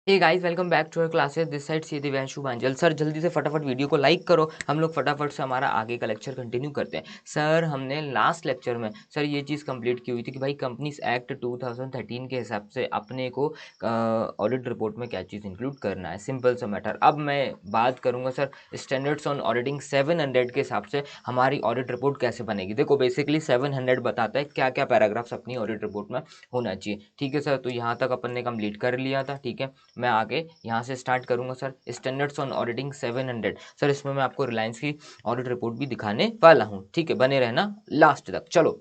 Hey guys welcome back to our classes this side सी Divyanshu Banjal. Sir जल्दी से फटाफट वीडियो को लाइक करो, हम लोग फटाफट से हमारा आगे का लेक्चर कंटिन्यू करते हैं। सर हमने लास्ट लेक्चर में सर ये चीज़ कंप्लीट की हुई थी कि भाई कंपनीज एक्ट 2013 के हिसाब से अपने को ऑडिट रिपोर्ट में क्या चीज़ इंक्लूड करना है, सिंपल सा मैटर। अब मैं बात करूंगा सर स्टैंडर्ड्स ऑन ऑडिटिंग 700 के हिसाब से हमारी ऑडिट रिपोर्ट कैसे बनेगी। देखो बेसिकली 700 बताता है क्या क्या पैराग्राफ्स अपनी ऑडिट रिपोर्ट में होना चाहिए। ठीक है सर, तो यहाँ तक अपन ने कंप्लीट कर लिया था। ठीक है, मैं आगे यहाँ से स्टार्ट करूंगा sir standards on auditing 700। Sir इसमें मैं आपको रिलायंस की ऑडिट रिपोर्ट भी दिखाने वाला हूँ। ठीक है, बने रहना लास्ट तक। चलो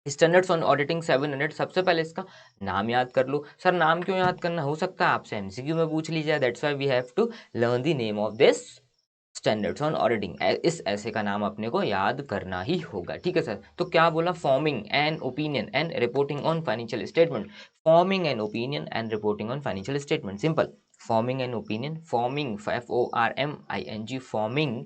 स्टैंडर्ड्स ऑन ऑडिटिंग 700, सबसे पहले इसका नाम याद कर लो। सर नाम क्यों याद करना, हो सकता है आपसे एमसीक्यू में पूछ ली जाए, that's why we have to learn the name of this standards on auditing. इस ऐसे का नाम अपने को याद करना ही होगा। ठीक है सर, तो क्या बोला, forming an opinion and reporting on financial statement. Forming an opinion and reporting on financial statement, simple. Forming an opinion, forming FORMING, forming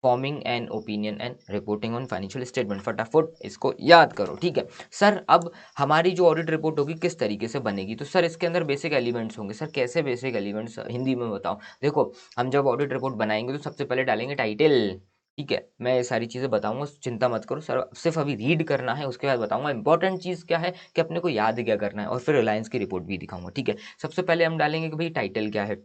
forming an opinion and reporting on financial statement. फटाफट इसको याद करो। ठीक है sir, अब हमारी जो audit report होगी किस तरीके से बनेगी, तो सर इसके अंदर बेसिक एलिमेंट्स होंगे। सर कैसे बेसिक एलिमेंट्स, हिंदी में बताओ। देखो हम जब ऑडिट रिपोर्ट बनाएंगे तो सबसे पहले डालेंगे टाइटल। ठीक है, मैं ये सारी चीज़ें बताऊंगा, चिंता मत करो सर, सिर्फ अभी रीड करना है, उसके बाद बताऊंगा इंपॉर्टेंट चीज़ क्या है कि अपने को याद क्या करना है, और फिर रिलायंस की रिपोर्ट भी दिखाऊंगा। ठीक है, सबसे पहले हम डालेंगे कि भाई टाइटल क्या है,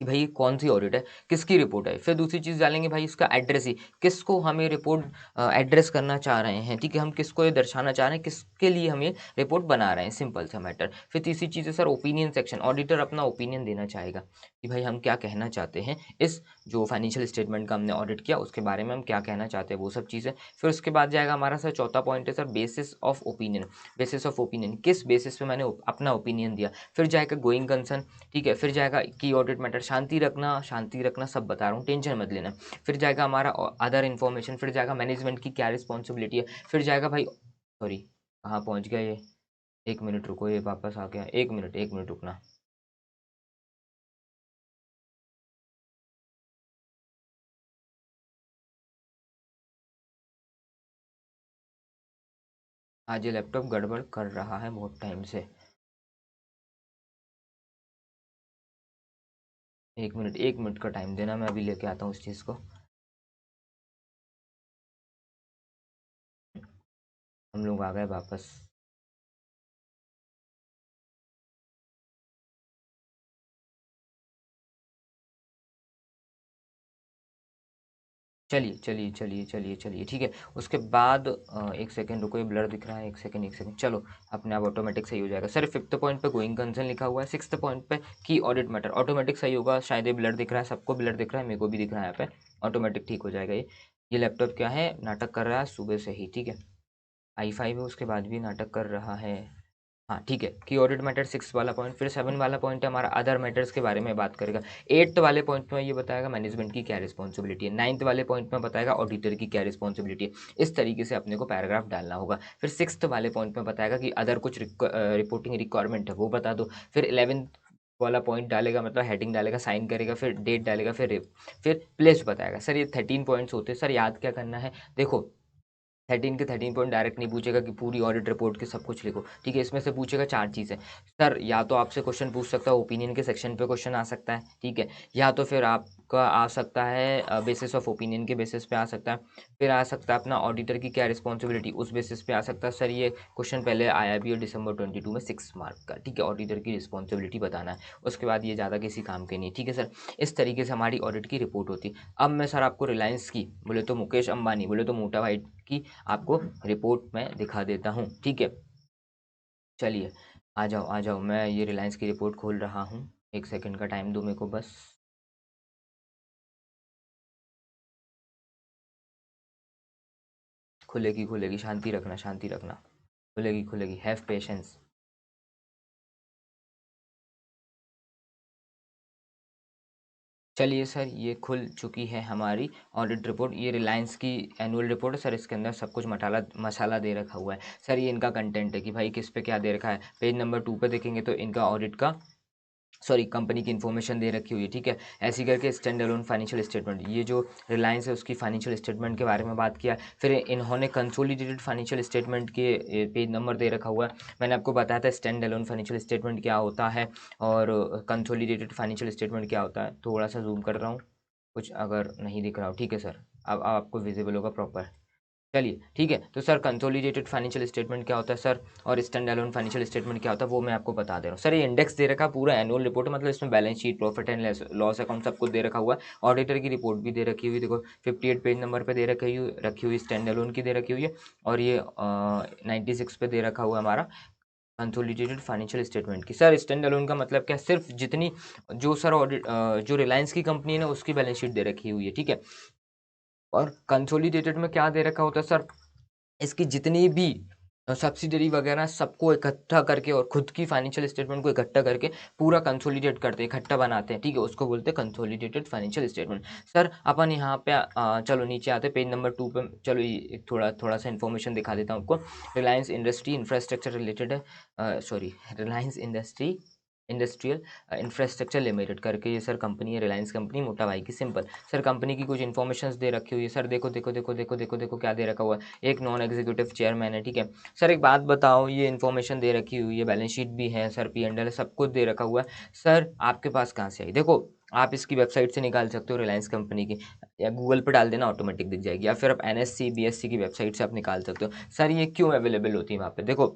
कि भाई कौन सी ऑडिट है, किसकी रिपोर्ट है। फिर दूसरी चीज़ डालेंगे भाई इसका एड्रेस ही, किसको हम ये रिपोर्ट एड्रेस करना चाह रहे हैं। ठीक है, हम किसको ये दर्शाना चाह रहे हैं, किसके लिए हम ये रिपोर्ट बना रहे हैं, सिंपल सा मैटर। फिर तीसरी चीज़ है सर ओपिनियन सेक्शन, ऑडिटर अपना ओपिनियन देना चाहेगा कि भाई हम क्या कहना चाहते हैं, इस जो फाइनेंशियल स्टेटमेंट का हमने ऑडिट किया उसके बारे में हम क्या कहना चाहते हैं, वो सब चीज़ें। फिर उसके बाद जाएगा हमारा सर चौथा पॉइंट है sir basis of opinion. Basis of opinion, किस बेसिस पे मैंने अपना ओपिनियन दिया। फिर जाएगा गोइंग कंसर्न। ठीक है, फिर जाएगा की ऑडिट मैटर, शांति रखना, शांति रखना सब बता रहा हूँ, टेंशन मत लेना। फिर जाएगा हमारा अदर इन्फॉर्मेशन, फिर जाएगा मैनेजमेंट की क्या रिस्पॉन्सिबिलिटी है। फिर जाएगा भाई, सॉरी कहाँ पहुँच गया ये, एक मिनट रुको, ये वापस आ गया, एक मिनट रुकना। आज ये लैपटॉप गड़बड़ कर रहा है बहुत टाइम से। एक मिनट का टाइम देना, मैं अभी लेके आता हूँ उस चीज़ को। हम लोग आ गए वापस। चलिए चलिए चलिए चलिए चलिए, ठीक है। उसके बाद एक सेकंड रुको, ये ब्लर दिख रहा है, एक सेकंड, चलो अपने आप ऑटोमेटिक सही हो जाएगा। सर फिफ्थ पॉइंट पे गोइंग कंसर्न लिखा हुआ है, सिक्स्थ पॉइंट पे की ऑडिट मैटर, ऑटोमेटिक सही होगा। शायद ये ब्लर दिख रहा है, सबको ब्लर दिख रहा है, मेरे को भी दिख रहा है यहाँ पे, ऑटोमेटिक ठीक हो जाएगा ये लैपटॉप क्या है, नाटक कर रहा है सुबह से ही। ठीक है, i5 है, उसके बाद भी नाटक कर रहा है। हाँ ठीक है, की ऑडिट मैटर सिक्स वाला पॉइंट। फिर सेवन वाला पॉइंट है हमारा अदर मैटर्स के बारे में बात करेगा। एट्थ वाले पॉइंट में ये बताएगा मैनेजमेंट की क्या रिस्पॉन्सिबिलिटी है। नाइन्थ वाले पॉइंट में बताएगा ऑडिटर की क्या रिस्पॉन्सिबिलिटी है। इस तरीके से अपने को पैराग्राफ डालना होगा। फिर सिक्स्थ वाले पॉइंट में बताएगा कि अदर कुछ रिपोर्टिंग रिक्वायरमेंट है वो बता दो। फिर 11th वाला पॉइंट डालेगा, मतलब हेडिंग डालेगा, साइन करेगा, फिर डेट डालेगा, फिर प्लेस बताएगा। सर ये 13 पॉइंट्स होते हैं। सर याद क्या करना है, देखो 13 के 13 पॉइंट डायरेक्ट नहीं पूछेगा कि पूरी ऑडिट रिपोर्ट के सब कुछ लिखो। ठीक है, इसमें से पूछेगा चार चीज़ें। सर या तो आपसे क्वेश्चन पूछ सकता है, ओपिनियन के सेक्शन पे क्वेश्चन आ सकता है। ठीक है, या तो फिर आपका आ सकता है बेसिस ऑफ ओपिनियन के बेसिस पे आ सकता है। फिर आ सकता है अपना ऑडिटर की क्या रिस्पॉन्सिबिलिटी, उस बेसिस पे आ सकता है। सर ये क्वेश्चन पहले आया भी है दिसंबर 22 में 6 मार्क का। ठीक है, ऑडिटर की रिस्पॉन्सिबिलिटी बताना है, उसके बाद ये ज़्यादा किसी काम के नहीं। ठीक है सर, इस तरीके से हमारी ऑडिट की रिपोर्ट होती है। अब मैं सर आपको रिलायंस की, बोले तो मुकेश अंबानी, बोले तो मोटा भाई की आपको रिपोर्ट में दिखा देता हूँ। ठीक है, चलिए आ जाओ, मैं ये रिलायंस की रिपोर्ट खोल रहा हूँ, एक सेकंड का टाइम दो मेरे को बस। खुलेगी खुलेगी, शांति रखना, शांति रखना, खुलेगी खुलेगी, हैव पेशेंस। चलिए सर, ये खुल चुकी है हमारी ऑडिट रिपोर्ट। ये रिलायंस की एनुअल रिपोर्ट है सर, इसके अंदर सब कुछ मसाला दे रखा हुआ है। सर ये इनका कंटेंट है कि भाई किस पे क्या दे रखा है। पेज नंबर 2 पे देखेंगे तो इनका ऑडिट का सॉरी कंपनी की इन्फॉर्मेशन दे रखी हुई है, ठीक है। ऐसी करके स्टैंड अलोन फाइनेंशियल स्टेटमेंट, ये जो रिलायंस है उसकी फाइनेंशियल स्टेटमेंट के बारे में बात किया। फिर इन्होंने कंसोलिडेटेड फाइनेंशियल स्टेटमेंट के पेज नंबर दे रखा हुआ है। मैंने आपको बताया था स्टैंड अलोन फाइनेंशियल स्टेटमेंट क्या होता है और कंसोलिडेटेड फाइनेंशियल स्टेटमेंट क्या होता है। थोड़ा सा जूम कर रहा हूँ, कुछ अगर नहीं दिख रहा हो, ठीक है सर। अब आपको विजिबल होगा प्रॉपर। चलिए ठीक है, तो सर कंसोलिडेटेड फाइनेंशियल स्टेटमेंट क्या होता है सर, और स्टैंड अलोन फाइनेंशियल स्टेटमेंट क्या होता है वो मैं आपको बता दे रहा हूँ। सर ये इंडेक्स दे रखा पूरा एनुअल रिपोर्ट, मतलब इसमें balance sheet, profit and loss account सब कुछ दे रखा हुआ है। ऑडिटर की रिपोर्ट भी दे रखी हुई, देखो 58 पेज नंबर पे दे रखी हुई स्टैंड अलोन की दे रखी हुई है। और ये 96 पे दे रखा हुआ है हमारा कंसोलिडेटेड फाइनेंशियल स्टेटमेंट की। सर स्टैंड अलोन का मतलब क्या, सिर्फ जितनी जो सर ऑडिट जो रिलायंस की कंपनी है ना उसकी बैलेंस शीट दे रखी हुई है, ठीक है। और कंसोलिडेटेड में क्या दे रखा होता है सर, इसकी जितनी भी सब्सिडरी वगैरह सबको इकट्ठा करके और खुद की फाइनेंशियल स्टेटमेंट को इकट्ठा करके पूरा कंसोलिडेट करते हैं, इकट्ठा बनाते हैं, ठीक है। उसको बोलते हैं कंसोलिडेटेड फाइनेंशियल स्टेटमेंट। सर अपन यहाँ पे चलो नीचे आते पेज नंबर 2 पे। चलो ये थोड़ा थोड़ा सा इन्फॉर्मेशन दिखा देता हूँ आपको। रिलायंस इंडस्ट्री इंफ्रास्ट्रक्चर रिलेटेड है, sorry Reliance Industrial Infrastructure limited करके ये सर कंपनी है, रिलायंस कंपनी, मोटा भाई की सिंपल। सर कंपनी की कुछ इन्फॉर्मेशन दे रखी हुई है। सर देखो देखो देखो देखो देखो देखो क्या दे रखा हुआ है, एक नॉन एग्जीक्यूटिव चेयरमैन है, ठीक है। सर एक बात बताओ, ये इन्फॉर्मेशन दे रखी हुई है, बैलेंस शीट भी है सर, पी एंड एल सब कुछ दे रखा हुआ है। सर आपके पास कहाँ से आई, देखो आप इसकी वेबसाइट से निकाल सकते हो रिलायंस कंपनी की, या गूगल पे डाल देना ऑटोमेटिक दिख जाएगी, या फिर आप एनएससी बीएससी की वेबसाइट से आप निकाल सकते हो। सर ये क्यों अवेलेबल होती है वहाँ पे, देखो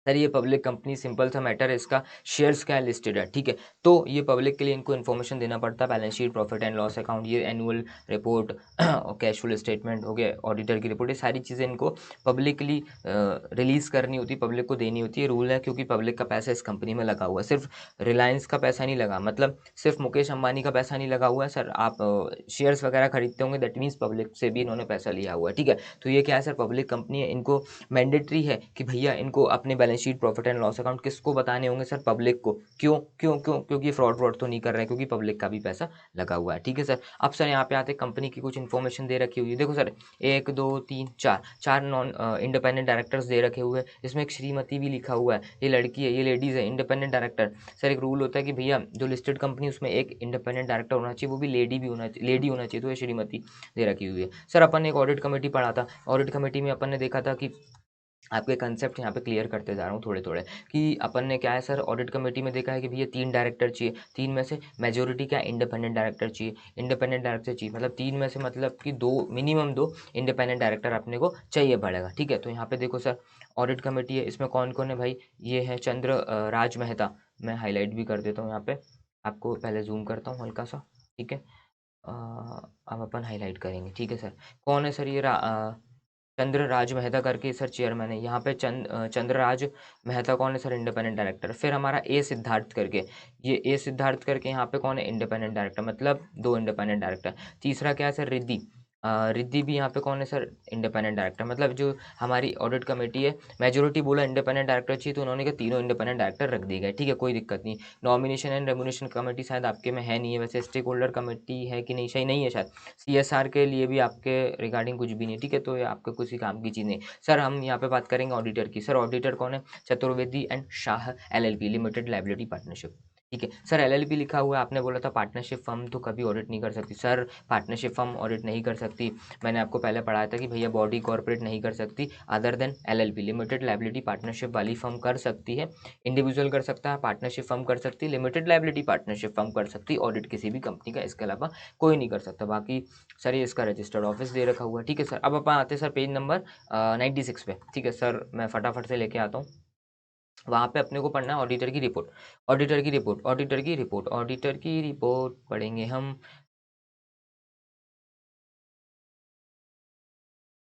सर ये पब्लिक कंपनी, सिंपल सा मैटर है, इसका शेयर्स क्या लिस्टेड है, ठीक है। तो ये पब्लिक के लिए इनको इन्फॉर्मेशन देना पड़ता है, balance sheet, profit and loss account, ये एनुअल रिपोर्ट और कैश फ्लो स्टेटमेंट हो गया, ऑडिटर की रिपोर्ट, ये सारी चीज़ें इनको पब्लिकली रिलीज करनी होती है, पब्लिक को देनी होती है। रूल है क्योंकि पब्लिक का पैसा इस कंपनी में लगा हुआ है, सिर्फ रिलायंस का पैसा नहीं लगा, मतलब सिर्फ मुकेश अंबानी का पैसा नहीं लगा हुआ है सर। आप शेयर्स वगैरह खरीदते होंगे, दैट मीन्स पब्लिक से भी इन्होंने पैसा लिया हुआ है, ठीक है। तो ये क्या है सर, पब्लिक कंपनी है, इनको मैंडेटरी है कि भैया इनको अपने balance sheet, profit and loss account किसको बताने होंगे सर, पब्लिक को। क्यों क्यों क्यों, क्योंकि फ्रॉड तो नहीं कर रहे हैं, क्योंकि पब्लिक का भी पैसा लगा हुआ है, ठीक है सर। अब सर यहाँ पे आते कंपनी की कुछ इन्फॉर्मेशन दे रखी हुई है, देखो सर 1 2 3 4 चार नॉन इंडिपेंडेंट डायरेक्टर्स दे रखे हुए हैं, इसमें एक श्रीमती भी लिखा हुआ है, ये लड़की है, ये लेडीज़ है, इंडिपेंडेंट डायरेक्टर। सर एक रूल होता है कि भैया जो लिस्टेड कंपनी उसमें एक इंडिपेंडेंट डायरेक्टर होना चाहिए, वो भी लेडी होना चाहिए, तो ये श्रीमती दे रखी हुई है। सर अपन ने एक ऑडिट कमेटी पढ़ा था, ऑडिट कमेटी में अपन ने देखा था कि आपके कंसेप्ट यहाँ पे क्लियर करते जा रहा हूँ थोड़े थोड़े, कि अपन ने क्या है सर ऑडिट कमेटी में देखा है कि भैया 3 डायरेक्टर चाहिए, 3 में से मेजोरिटी क्या इंडिपेंडेंट डायरेक्टर चाहिए, इंडिपेंडेंट डायरेक्टर चाहिए, मतलब 3 में से मतलब कि 2 मिनिमम 2 इंडिपेंडेंट डायरेक्टर अपने को चाहिए पड़ेगा, ठीक है। तो यहाँ पे देखो सर ऑडिट कमेटी है, इसमें कौन कौन है भाई, ये है चंद्र राज मेहता, मैं हाईलाइट भी कर देता हूँ यहाँ पे आपको, पहले जूम करता हूँ हल्का सा, ठीक है। अब अपन हाईलाइट करेंगे, ठीक है सर। कौन है सर ये चंद्रराज मेहता करके सर चेयरमैन है यहाँ पे। चंद्रराज मेहता कौन है सर, इंडिपेंडेंट डायरेक्टर। फिर हमारा ए सिद्धार्थ करके, ये ए सिद्धार्थ करके यहाँ पे कौन है, इंडिपेंडेंट डायरेक्टर, मतलब 2 इंडिपेंडेंट डायरेक्टर। तीसरा क्या है सर, रिद्धि, रिद्धि भी यहाँ पे कौन है सर, इंडिपेंडेंट डायरेक्टर, मतलब जो हमारी ऑडिट कमेटी है, मेजोरिटी बोला इंडिपेंडेंट डायरेक्टर चाहिए, तो उन्होंने कहा तीनों इंडिपेंडेंट डायरेक्टर रख दिए गए, ठीक है, कोई दिक्कत नहीं। नॉमिनेशन एंड रेमुनेशन कमेटी शायद आपके में है नहीं है, वैसे स्टेक होल्डर कमेटी है कि नहीं, सही नहीं है शायद। सीएसआर के लिए भी आपके रिगार्डिंग कुछ भी नहीं, ठीक है, तो ये आपके किसी काम की चीज़ नहीं। सर हम यहाँ पे बात करेंगे ऑडिटर की। सर ऑडिटर कौन है, Chaturvedi and Shah LLP limited liability partnership, ठीक है। सर एलएलपी लिखा हुआ है, आपने बोला था पार्टनरशिप फर्म तो कभी ऑडिट नहीं कर सकती। सर पार्टनरशिप फर्म ऑडिट नहीं कर सकती, मैंने आपको पहले पढ़ाया था कि भैया बॉडी कॉर्पोरेट नहीं कर सकती, other than LLP limited liability partnership वाली फर्म कर सकती है। इंडिविजुअल कर सकता है, पार्टनरशिप फर्म कर सकती है, लिमिटेड लाइबिलिटी पार्टनरशिप फर्म कर सकती है, ऑडिट किसी भी कंपनी का इसके अलावा कोई नहीं कर सकता। बाकी सर ये इसका रजिस्टर्ड ऑफिस दे रखा हुआ है, ठीक है सर। अब अपन आते हैं सर पेज नंबर 96 पे, ठीक है सर, मैं फटाफट से लेके आता हूँ। वहाँ पे अपने को पढ़ना है ऑडिटर की रिपोर्ट, ऑडिटर की रिपोर्ट, ऑडिटर की रिपोर्ट, ऑडिटर की रिपोर्ट पढ़ेंगे हम।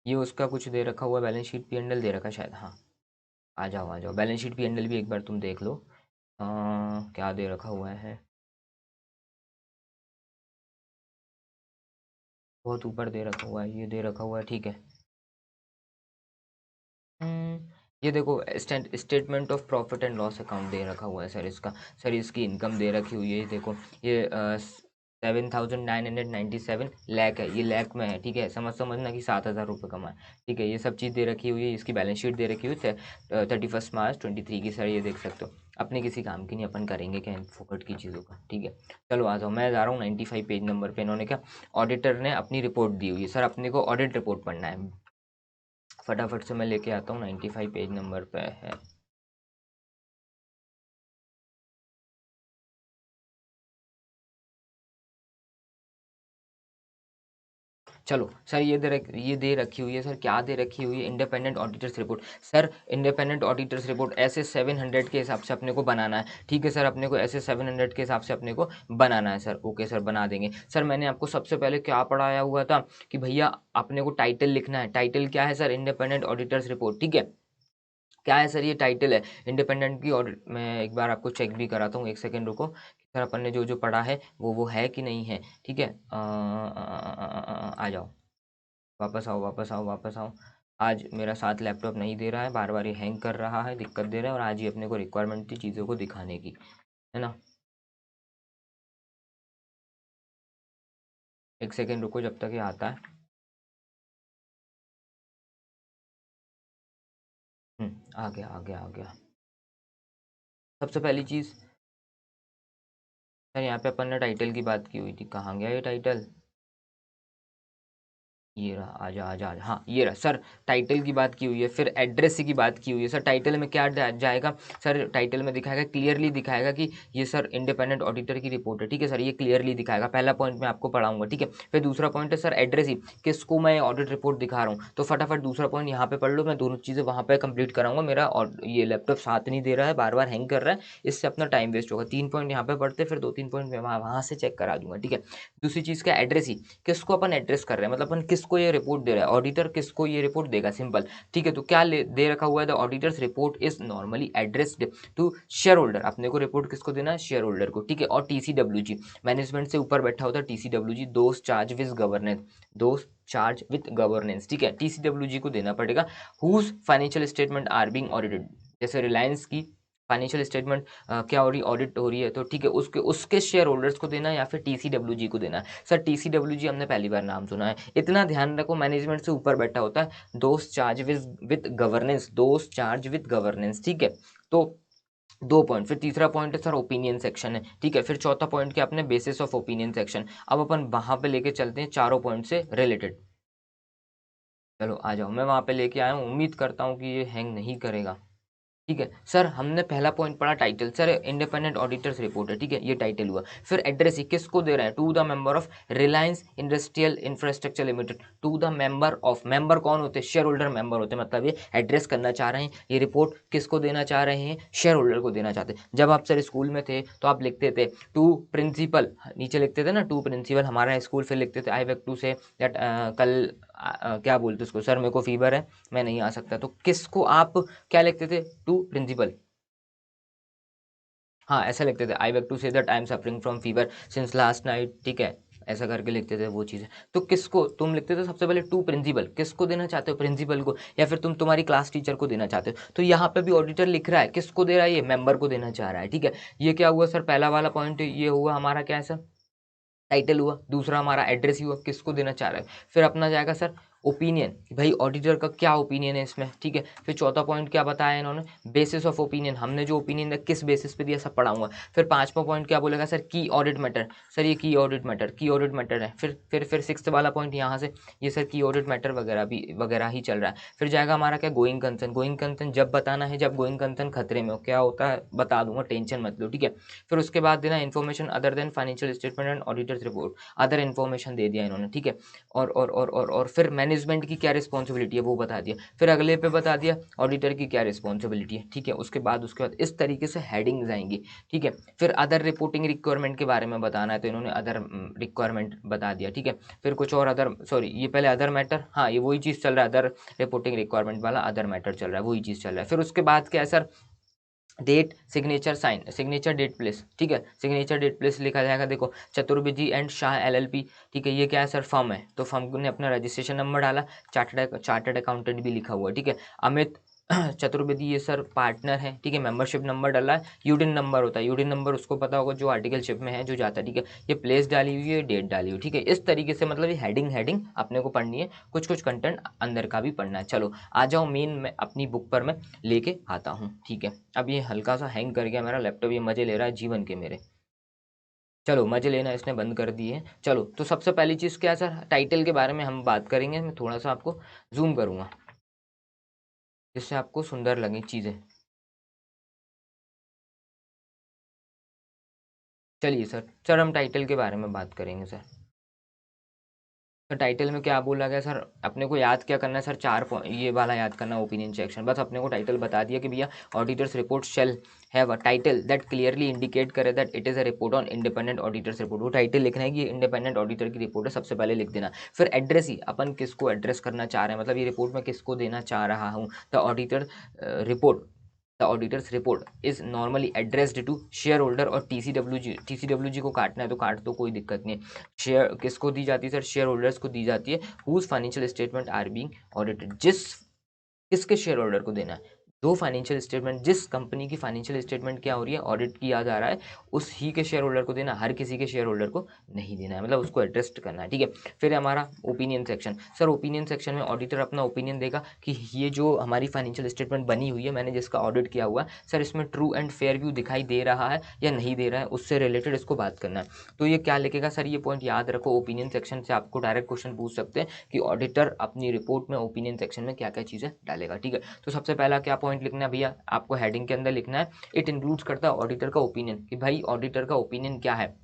ये उसका कुछ दे रखा हुआ, बैलेंस शीट पी एंडल दे रखा है शायद, हाँ। आ जाओ आ जाओ, बैलेंस शीट पी एंडल भी एक बार तुम देख लो। क्या दे रखा हुआ है, बहुत ऊपर दे रखा हुआ है, ये दे रखा हुआ है, ठीक है। ये देखो statement of profit and loss account दे रखा हुआ है सर इसका। सर इसकी इनकम दे रखी हुई है, ये देखो ये 7,997 लाख है, ये लाख में है, ठीक है, समझना कि 7,000 रुपये कमाए, ठीक है, ये सब चीज़ दे रखी हुई है, इसकी बैलेंस शीट दे रखी हुई है 31 मार्च 2023 की, सर ये देख सकते हो, अपने किसी काम की नहीं, अपन करेंगे क्या इन फोकट की चीज़ों का, ठीक है। चलो आ जाओ, मैं जा रहा हूँ 95 पेज नंबर पे, इन्होंने क्या, ऑडिटर ने अपनी रिपोर्ट दी हुई है, सर अपने को ऑडिट रिपोर्ट पढ़ना है, फटाफट से मैं लेके आता हूँ, 95 पेज नंबर पे है। चलो सर, ये दे रखी हुई है, सर क्या दे रखी हुई है, independent auditors report, sir independent auditors report ऐसे 700 के हिसाब से अपने को बनाना है, ठीक है सर, अपने को ऐसे 700 के हिसाब से अपने को बनाना है सर, ओके सर बना देंगे। सर मैंने आपको सबसे पहले क्या पढ़ाया हुआ था कि भैया अपने को टाइटल लिखना है, टाइटल क्या है सर, इंडिपेंडेंट ऑडिटर्स रिपोर्ट, ठीक है, क्या है सर, ये टाइटल है इंडिपेंडेंट की ऑडिट, मैं एक बार आपको चेक भी कराता हूँ, एक सेकेंड रुको, सर अपन ने जो जो पढ़ा है वो है कि नहीं है, ठीक है, आ जाओ, वापस आओ वापस आओ वापस आओ। आज मेरा साथ लैपटॉप नहीं दे रहा है, बार बार ये हैंग कर रहा है, दिक्कत दे रहा है, और आज ही अपने को रिक्वायरमेंट थी चीज़ों को दिखाने की, है ना। एक सेकेंड रुको जब तक ये आता है। आ गया आ गया आ गया। सबसे पहली चीज़ सर, यहाँ पे अपन ने टाइटल की बात की हुई थी, कहाँ गया ये टाइटल, ये रहा, आजा आजा आजा, हाँ ये रहा सर, टाइटल की बात की हुई है, फिर एड्रेस की बात की हुई है, सर टाइटल में क्या जाएगा, सर टाइटल में दिखाएगा, क्लियरली दिखाएगा कि ये सर इंडिपेंडेंट ऑडिटर की रिपोर्ट है, ठीक है सर, ये क्लियरली दिखाएगा, पहला पॉइंट मैं आपको पढ़ाऊंगा, ठीक है। फिर दूसरा पॉइंट है सर एड्रेस ही, किसको मैं ऑडिट रिपोर्ट दिखा रहा हूँ, तो फटाफट दूसरा पॉइंट यहाँ पे पढ़ लो, मैं दोनों चीज़ें वहाँ पे कंप्लीट कराऊंगा, मेरा और ये लैपटॉप साथ नहीं दे रहा है, बार बार हैंग कर रहा है, इससे अपना टाइम वेस्ट होगा, 3 पॉइंट यहाँ पे पढ़ते, फिर 2-3 पॉइंट मैं वहाँ से चेक करा दूंगा, ठीक है। दूसरी चीज़ का एड्रेस ही, किसको अपन एड्रेस कर रहे हैं, मतलब अपन किसको ये रिपोर्ट दे रहे हैं, ऑडिटर किसको ये रिपोर्ट देगा, सिंपल, ठीक है। तो क्या दे रखा हुआ है, the auditor's report is normally addressed to share holder, अपने को रिपोर्ट किसको देना है, शेयर होल्डर को, ठीक है। और TCWG, मैनेजमेंट से ऊपर बैठा होता है TCWG, those charge with governance, those charge with governance, ठीक है, TCWG को देना पड़ेगा। Whose financial statement are being audited, जैसे रिलायंस की फाइनेंशियल स्टेटमेंट क्या हो रही, ऑडिट हो रही है, तो ठीक है, उसके उसके शेयर होल्डर्स को देना है या फिर TCWG को देना है। सर TCWG हमने पहली बार नाम सुना है, इतना ध्यान रखो, मैनेजमेंट से ऊपर बैठा होता है, दोस्त charge with governance, those charge with governance, ठीक है। तो 2 पॉइंट, फिर तीसरा पॉइंट है सर ओपिनियन सेक्शन है, ठीक है। फिर चौथा पॉइंट क्या अपने बेसिस ऑफ ओपिनियन सेक्शन, अब अपन वहां पे लेके चलते हैं चारों पॉइंट से रिलेटेड। चलो आ जाओ, मैं वहां पे लेके आया हूँ, उम्मीद करता हूँ कि ये हैंग नहीं करेगा, ठीक है। सर हमने पहला पॉइंट पढ़ा title, sir independent auditors report है, ठीक है, ये टाइटल हुआ। फिर एड्रेस ही किसको दे रहे हैं, to the member of Reliance Industrial Infrastructure Limited, to the member of, member कौन होते हैं, शेयर होल्डर मेंबर होते हैं, मतलब ये एड्रेस करना चाह रहे हैं, ये रिपोर्ट किसको देना चाह रहे हैं, शेयर होल्डर को देना चाहते हैं। जब आप सर स्कूल में थे तो आप लिखते थे टू प्रिंसिपल, नीचे लिखते थे ना टू प्रिंसिपल, हमारा स्कूल, फिर लिखते थे आई वेक टू से दैट कल क्या बोलते उसको, सर मेरे को फीवर है मैं नहीं आ सकता, तो किसको आप क्या लिखते थे, टू प्रिंसिपल, हाँ ऐसा लिखते थे, I beg to say that I am suffering from fever since last night, ठीक है, ऐसा करके लिखते थे वो चीज़ें। तो किसको तुम लिखते थे सबसे पहले, टू प्रिंसिपल, किसको देना चाहते हो, प्रिंसिपल को, या फिर तुम तुम्हारी क्लास टीचर को देना चाहते हो, तो यहाँ पे भी ऑडिटर लिख रहा है किसको दे रहा है, ये मेंबर को देना चाह रहा है, ठीक है। ये क्या हुआ सर, पहला वाला पॉइंट ये हुआ हमारा, क्या है सर, टाइटल हुआ। दूसरा हमारा एड्रेस ही हुआ, किसको देना चाह रहा है। फिर अपना जाएगा सर ओपिनियन, भाई ऑडिटर का क्या ओपिनियन है इसमें, ठीक है। फिर चौथा पॉइंट क्या बताया इन्होंने, बेसिस ऑफ ओपिनियन, हमने जो ओपिनियन दिया किस बेसिस पे दिया सब पढ़ाऊंगा। फिर पांचवा पॉइंट क्या बोलेगा सर, की ऑडिट मैटर, सर ये की ऑडिट मैटर, की ऑडिट मैटर है। फिर सिक्स्थ वाला पॉइंट यहाँ से ये सर की ऑडिट मैटर वगैरह भी वगैरह ही चल रहा है। फिर जाएगा हमारा क्या, गोइंग कंसर्न, गोइंग कंसर्न जब बताना है जब गोइंग कंसर्न खतरे में हो, क्या होता है बता दूंगा, टेंशन मत लो, ठीक है। फिर उसके बाद देना information other than financial statement and auditors report, other information दे दिया इन्होंने, ठीक है। और फिर मैनेजमेंट की क्या रिस्पॉन्सिबिलिटी है वो बता दिया। फिर अगले पे बता दिया ऑडिटर की क्या रिस्पॉन्सिबिलिटी है, ठीक है। उसके बाद इस तरीके से हेडिंग्स आएंगी, ठीक है। फिर अदर रिपोर्टिंग रिक्वायरमेंट के बारे में बताना है तो इन्होंने अदर रिक्वायरमेंट बता दिया, ठीक है। फिर कुछ और अदर, सॉरी ये पहले अदर मैटर, हाँ ये वही चीज़ चल रहा है, अदर रिपोर्टिंग रिक्वायरमेंट वाला अदर मैटर चल रहा है, वही चीज़ चल रहा है। फिर उसके बाद क्या है sir, date signature sign, signature date place, ठीक है, सिग्नेचर डेट प्लेस लिखा जाएगा। देखो चतुर्वेदी एंड शाह LLP, ठीक है, ये क्या है सर, फर्म है, तो फर्म ने अपना रजिस्ट्रेशन नंबर डाला, चार्टर्ड अकाउंटेंट भी लिखा हुआ है, ठीक है। अमित चतुर्वेदी ये सर पार्टनर है, ठीक है। मेंबरशिप नंबर डाला है, यूडिन नंबर होता है, यूडिन नंबर उसको पता होगा जो आर्टिकलशिप में है जो जाता है, ठीक है। ये प्लेस डाली हुई है, डेट डाली हुई, ठीक है। इस तरीके से मतलब ये हेडिंग हेडिंग अपने को पढ़नी है, कुछ कुछ कंटेंट अंदर का भी पढ़ना है। चलो आ जाओ मेन, मैं अपनी बुक पर मैं लेके आता हूँ, ठीक है। अब ये हल्का सा हैंग कर गया मेरा लैपटॉप, ये मजे ले रहा है जीवन के मेरे। चलो मजे लेना इसने बंद कर दिए। चलो तो सबसे पहली चीज़ क्या है सर, टाइटल के बारे में हम बात करेंगे। मैं थोड़ा सा आपको जूम करूँगा जिससे आपको सुंदर लगे चीज़ें। चलिए सर हम टाइटल के बारे में बात करेंगे सर। तो टाइटल में क्या बोला गया सर, अपने को याद क्या करना है सर, ये वाला याद करना, ओपिनियन सेक्शन। बस अपने को टाइटल बता दिया कि भैया auditors report shall have a title that clearly indicate करे that it is a report on independent auditors report. वो टाइटल लिखना है कि इंडिपेंडेंट ऑडिटर की रिपोर्ट है, सबसे पहले लिख देना। फिर एड्रेस ही अपन किसको एड्रेस करना चाह रहे हैं, मतलब ये रिपोर्ट में किसको देना चाह रहा हूँ। The auditor report, the auditor's report is normally addressed to share holder और टीसीडब्ल्यूजी। टीसीडब्ल्यूजी को काटना है तो काट दो, कोई दिक्कत नहीं है। शेयर किसको दी जाती है सर, शेयर होल्डर्स को दी जाती है। Whose financial statement are being audited, किसके शेयर होल्डर को देना है, दो फाइनेंशियल स्टेटमेंट, जिस कंपनी की फाइनेंशियल स्टेटमेंट क्या हो रही है, ऑडिट किया जा रहा है, उस ही के शेयर होल्डर को देना, हर किसी के शेयर होल्डर को नहीं देना है, मतलब उसको एड्रेस करना है, ठीक है। फिर हमारा opinion section. Sir opinion section में ऑडिटर अपना ओपिनियन देगा कि ये जो हमारी फाइनेंशियल स्टेटमेंट बनी हुई है, मैंने जिसका ऑडिट किया हुआ है सर, इसमें ट्रू एंड फेयर व्यू दिखाई दे रहा है या नहीं दे रहा है, उससे रिलेटेड इसको बात करना है। तो ये क्या लिखेगा सर, ये पॉइंट याद रखो, ओपिनियन सेक्शन से आपको डायरेक्ट क्वेश्चन पूछ सकते हैं कि ऑडिटर अपनी रिपोर्ट में ओपिनियन सेक्शन में क्या क्या चीज़ें डालेगा, ठीक है। तो सबसे पहला क्या पॉइंट लिखना है भैया, आपको हेडिंग के अंदर लिखना है, इट इंक्लूड्स करता है ऑडिटर का ओपिनियन, कि भाई ऑडिटर का ओपिनियन क्या है,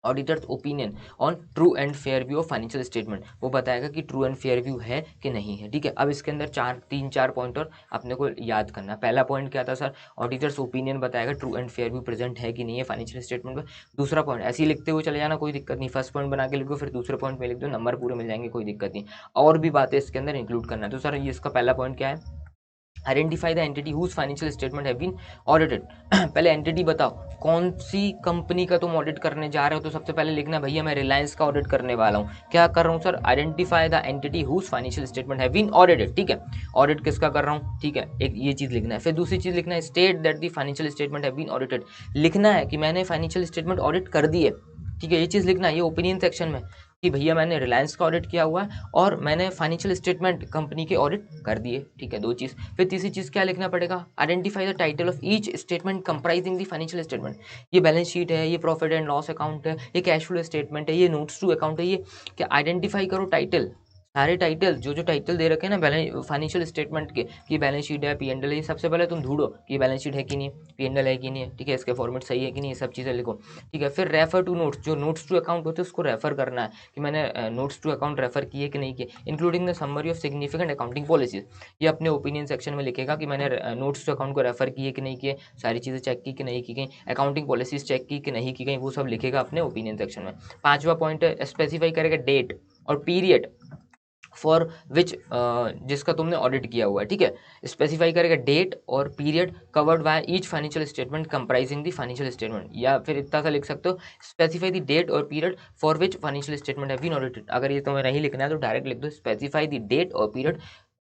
auditors opinion on true and fair view of financial statement. वो बताएगा कि ट्रू एंड फेयर व्यू है कि नहीं है, ठीक है। अब इसके अंदर तीन चार पॉइंट और अपने को याद करना है। पहला पॉइंट क्या था सर, ऑडिटर्स ओपिनियन बताएगा true and fair view present है कि नहीं है फाइनेंशियल स्टेटमेंट में। दूसरा पॉइंट ऐसे ही लिखते हुए चले जाना, कोई दिक्कत नहीं, फर्स्ट पॉइंट बना के लिखो, फिर दूसरे पॉइंट में लिख दो, नंबर पूरे मिल जाएंगे, कोई दिक्कत नहीं। और भी बातें इसके अंदर इंक्लूड करना है। तो सर ये इसका पहला पॉइंट क्या है, identify the entity whose financial statement have been audited. पहले एंटिटी बताओ कौन सी कंपनी का तुम ऑडिट करने जा रहे हो, तो सबसे पहले लिखना भैया मैं रिलायंस का ऑडिट करने वाला हूँ। क्या कर रहा हूँ sir, identify the entity whose financial statement have been audited, ठीक है। ऑडिट किसका कर रहा हूँ, ठीक है, एक ये चीज लिखना है। फिर दूसरी चीज लिखना है, state that the financial statement have been audited, लिखना है कि मैंने फाइनेंशियल स्टेटमेंट ऑडिट कर दी है, ठीक है। ये चीज लिखना है, ये ओपिनियन सेक्शन में, कि भैया मैंने रिलायंस का ऑडिट किया हुआ है और मैंने फाइनेंशियल स्टेटमेंट कंपनी के ऑडिट कर दिए, ठीक है, दो चीज़। फिर तीसरी चीज़ क्या लिखना पड़ेगा, identify the title of each statement comprising the financial statement. ये बैलेंस शीट है, ये प्रॉफिट एंड लॉस अकाउंट है, ये कैश फ्लो स्टेटमेंट है, ये नोट्स टू अकाउंट है, ये क्या आइडेंटिफाई करो टाइटल, सारे टाइटल जो जो टाइटल दे रखे हैं ना बैलेंस फाइनेंशियल स्टेटमेंट के, कि बैलेंस शीट है, पी एंड एल है, सबसे पहले तुम ढूंढो कि बैलेंस शीट है कि नहीं, पी एंड एल है कि नहीं है, ठीक है, इसके फॉर्मेट सही है कि नहीं, ये सब चीज़ें लिखो, ठीक है। फिर रेफर टू नोट्स, जो नोट्स टू अकाउंट होते हैं उसको रेफर करना है कि मैंने नोट्स टू अकाउंट रेफर किए कि नहीं किए, including the summary of significant accounting policies. ये अपने ओपिनियन सेक्शन में लिखेगा कि मैंने नोट्स टू अकाउंट को रेफर किए कि नहीं किए, सारी चीज़ें चेक की कि नहीं की गई, अकाउंटिंग पॉलिसीज चेक की कि नहीं की गई, वो सब लिखेगा अपने ओपिनियन सेक्शन में। पांचवा पॉइंट स्पेसिफाई करेगा डेट और पीरियड फॉर विच, जिसका तुमने ऑडिट किया हुआ है, ठीक है। स्पेसिफाई करेगा डेट और period covered by each financial statement comprising the financial statement, या फिर इतना सा लिख सकते हो, स्पेसिफाई द डेट और period for which financial statement have been audited. अगर ये तुम्हें नहीं लिखना है तो डायरेक्ट लिख दो, स्पेसिफाई द डेट और पीरियड,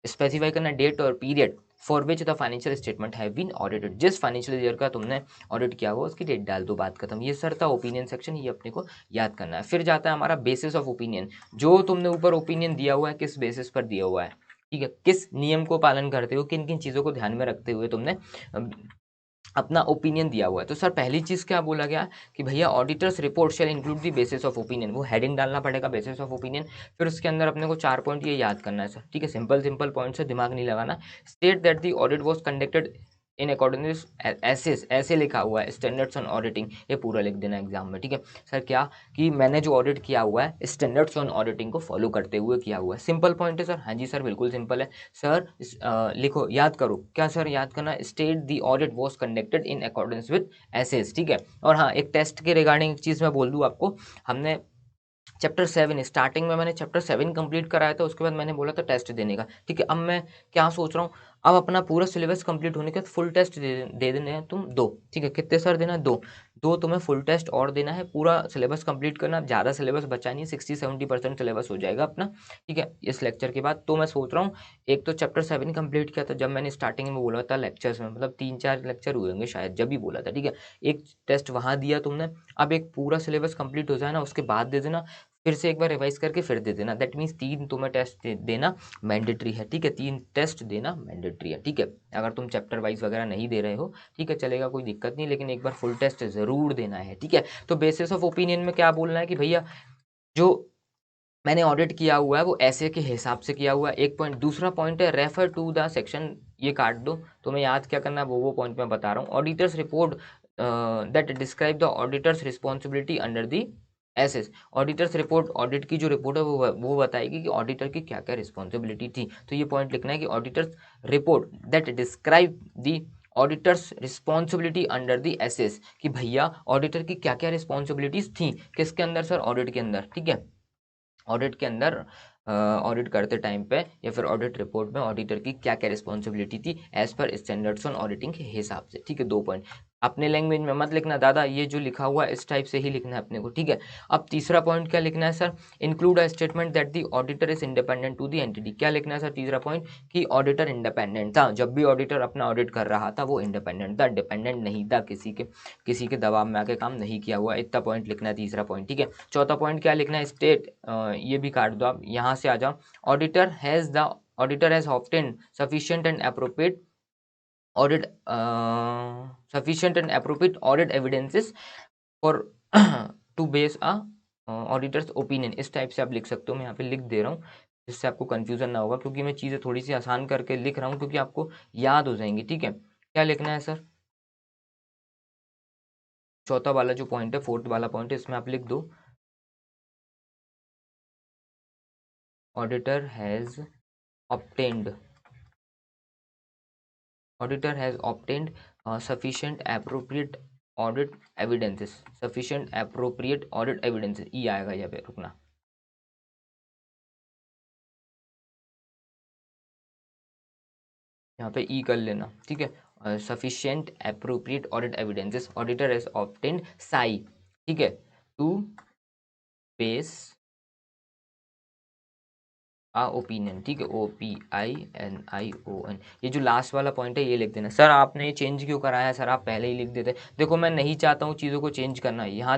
स्पेसिफाई करना डेट और period for which the financial statement have been audited, जिस फाइनेंशियल ईयर का तुमने ऑडिट किया हुआ उसकी डेट डाल दो, बात खत्म। ये सर था ओपिनियन सेक्शन, ये अपने को याद करना है। फिर जाता है हमारा बेसिस ऑफ ओपिनियन, जो तुमने ऊपर ओपिनियन दिया हुआ है किस बेसिस पर दिया हुआ है, ठीक है, किस नियम को पालन करते हो, किन किन चीज़ों को ध्यान में रखते हुए तुमने अपना ओपिनियन दिया हुआ है। तो सर पहली चीज़ क्या बोला गया कि भैया auditors report shall include the basis of opinion, वो हेडिंग डालना पड़ेगा बेसिस ऑफ ओपिनियन। फिर उसके अंदर अपने को 4 पॉइंट ये याद करना है सर, ठीक है, सिंपल सिंपल पॉइंट से दिमाग नहीं लगाना। State that the audit was conducted in according ऐसे लिखा हुआ है स्टैंडर्ड्स ऑन ऑडिटिंग, ये पूरा लिख देना एग्जाम में, ठीक है। सर क्या कि मैंने जो ऑडिट किया हुआ है स्टैंडर्ड्स ऑन ऑडिटिंग को फॉलो करते हुए किया हुआ है, सिंपल पॉइंट है सर। हाँ जी सर बिल्कुल सिंपल है सर। लिखो, याद करो, क्या सर याद करना, state the audit was conducted in accordance with SAs, ठीक है। और हाँ एक टेस्ट के रिगार्डिंग एक चीज़ मैं बोल दूँ आपको, हमने चैप्टर 7 स्टार्टिंग में मैंने चैप्टर 7 कंप्लीट कराया था, उसके बाद मैंने बोला था टेस्ट देने का, ठीक है। अब मैं क्या सोच रहा हूँ, अब अपना पूरा सिलेबस कंप्लीट होने के बाद फुल टेस्ट दे देने हैं तुम 2, ठीक है। कितने सर देना है? 2 तुम्हें फुल टेस्ट और देना है, पूरा सिलेबस कंप्लीट करना। ज़्यादा सिलेबस बचा नहीं है, 60-70% सिलेबस हो जाएगा अपना, ठीक है, इस लेक्चर के बाद। तो मैं सोच रहा हूँ एक तो चैप्टर 7 कंप्लीट किया था जब मैंने स्टार्टिंग में बोला था लेक्चर्स में, मतलब 3-4 लेक्चर हुए होंगे शायद, जब भी बोला था, ठीक है। एक टेस्ट वहाँ दिया तुमने, अब एक पूरा सिलेबस कंप्लीट हो जाए ना उसके बाद दे देना, फिर से एक बार रिवाइज करके फिर दे देना। दैट मीन्स 3 तुम्हें टेस्ट देना मैंडेटरी है, ठीक है, 3 टेस्ट देना मैंडेटरी है, ठीक है। अगर तुम चैप्टर वाइज वगैरह नहीं दे रहे हो, ठीक है, चलेगा, कोई दिक्कत नहीं, लेकिन एक बार फुल टेस्ट ज़रूर देना है, ठीक है। तो बेसिस ऑफ ओपिनियन में क्या बोलना है कि भैया जो मैंने ऑडिट किया हुआ है वो ऐसे के हिसाब से किया हुआ है, एक पॉइंट। दूसरा पॉइंट है रेफर टू द सेक्शन, ये काट दो, तुम्हें याद क्या करना है वो पॉइंट मैं बता रहा हूँ। Auditors report that describe the auditors responsibility under the SS. Auditors report, audit की जो रिपोर्ट है वो बताएगी कि ऑडिटर की क्या क्या रिस्पॉन्सिबिलिटी थी। तो ये पॉइंट लिखना है कि auditors report that describe the auditors responsibility under the SS, कि भैया ऑडिटर की क्या क्या रिस्पॉन्सिबिलिटीज थी, किसके अंदर सर? ऑडिट के अंदर, ठीक है। ऑडिट के अंदर ऑडिट करते टाइम पे या फिर ऑडिट रिपोर्ट में ऑडिटर की क्या क्या रिस्पॉन्सिबिलिटी थी as per standards on auditing के हिसाब से, ठीक है। 2 पॉइंट अपने लैंग्वेज में मत लिखना दादा, ये जो लिखा हुआ है इस टाइप से ही लिखना है अपने को, ठीक है। अब तीसरा पॉइंट क्या लिखना है sir? Include a statement that the auditor is independent to the entity. क्या लिखना है सर तीसरा पॉइंट? कि ऑडिटर इंडिपेंडेंट था, जब भी ऑडिटर अपना ऑडिट कर रहा था वो इंडिपेंडेंट था, डिपेंडेंट नहीं था, किसी के दबाव में आके काम नहीं किया हुआ। इतना पॉइंट लिखना है तीसरा पॉइंट, ठीक है। चौथा पॉइंट क्या लिखना है? स्टेट, ये भी काट दो आप, यहाँ से आ जाओ। Auditor has obtained sufficient and appropriate audit audit evidences for to base a auditor's opinion. इस टाइप से आप लिख सकते हो, मैं यहाँ पे लिख दे रहा हूँ जिससे आपको कंफ्यूजन ना होगा, क्योंकि मैं चीज़ें थोड़ी सी आसान करके लिख रहा हूँ क्योंकि आपको याद हो जाएंगी, ठीक है। क्या लिखना है सर? चौथा वाला जो पॉइंट है, फोर्थ वाला पॉइंट है, इसमें आप लिख दो auditor has obtained auditor has obtained sufficient appropriate audit evidences, sufficient appropriate audit evidences, ई आएगा यहाँ पे, रुकना, यहाँ पे ई कर लेना, ठीक है। sufficient appropriate audit evidences auditor has obtained Sai, ठीक है, टू बेस ओपिनियन, ठीक है, OPINION। ये जो लास्ट वाला पॉइंट है ये लिख देना। सर आपने ये चेंज क्यों कराया है? सर आप पहले ही लिख देते। देखो मैं नहीं चाहता हूँ चीज़ों को चेंज करना, यहाँ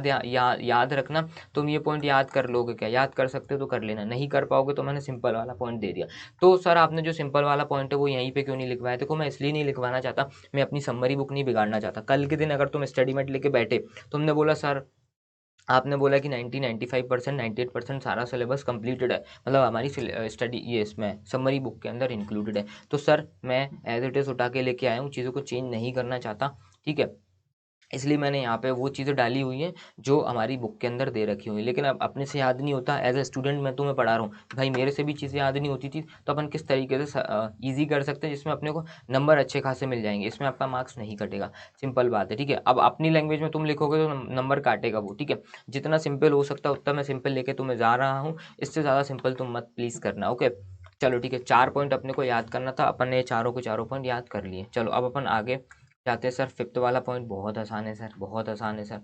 याद रखना। तुम ये पॉइंट याद कर लोगे क्या? याद कर सकते हो तो कर लेना, नहीं कर पाओगे तो मैंने सिंपल वाला पॉइंट दे दिया। तो सर आपने जो सिंपल वाला पॉइंट है वो यहीं पर क्यों नहीं लिखवाया? देखो मैं इसलिए नहीं लिखवाना चाहता, मैं अपनी समरी बुक नहीं बिगाड़ना चाहता। कल के दिन अगर तुम स्टडी मेट लेके बैठे, तुमने बोला सर, आपने बोला कि 95% 98% सारा सिलेबस कंप्लीटेड है, मतलब हमारी स्टडी ये इसमें समरी बुक के अंदर इंक्लूडेड है, तो सर मैं एज इट इज़ उठा के लेके आया हूँ, चीज़ों को चेंज नहीं करना चाहता, ठीक है। इसलिए मैंने यहाँ पे वो चीज़ें डाली हुई हैं जो हमारी बुक के अंदर दे रखी हुई हैं। लेकिन अब अपने से याद नहीं होता, एज ए स्टूडेंट मैं तुम्हें पढ़ा रहा हूँ भाई, मेरे से भी चीज़ें याद नहीं होती थी, तो अपन किस तरीके से ईजी कर सकते हैं जिसमें अपने को नंबर अच्छे खासे मिल जाएंगे, इसमें आपका मार्क्स नहीं कटेगा, सिंपल बात है, ठीक है। अब अपनी लैंग्वेज में तुम लिखोगे तो नंबर काटेगा वो, ठीक है। जितना सिंपल हो सकता है उतना मैं सिंपल लेके तुम्हें जा रहा हूँ, इससे ज़्यादा सिंपल तुम मत प्लीज़ करना, ओके। चलो ठीक है, 4 पॉइंट अपने को याद करना था, अपन ने चारों के चारों पॉइंट याद कर लिए। चलो अब अपन आगे जाते हैं। सर फिफ्थ वाला पॉइंट बहुत आसान है सर, बहुत आसान है सर।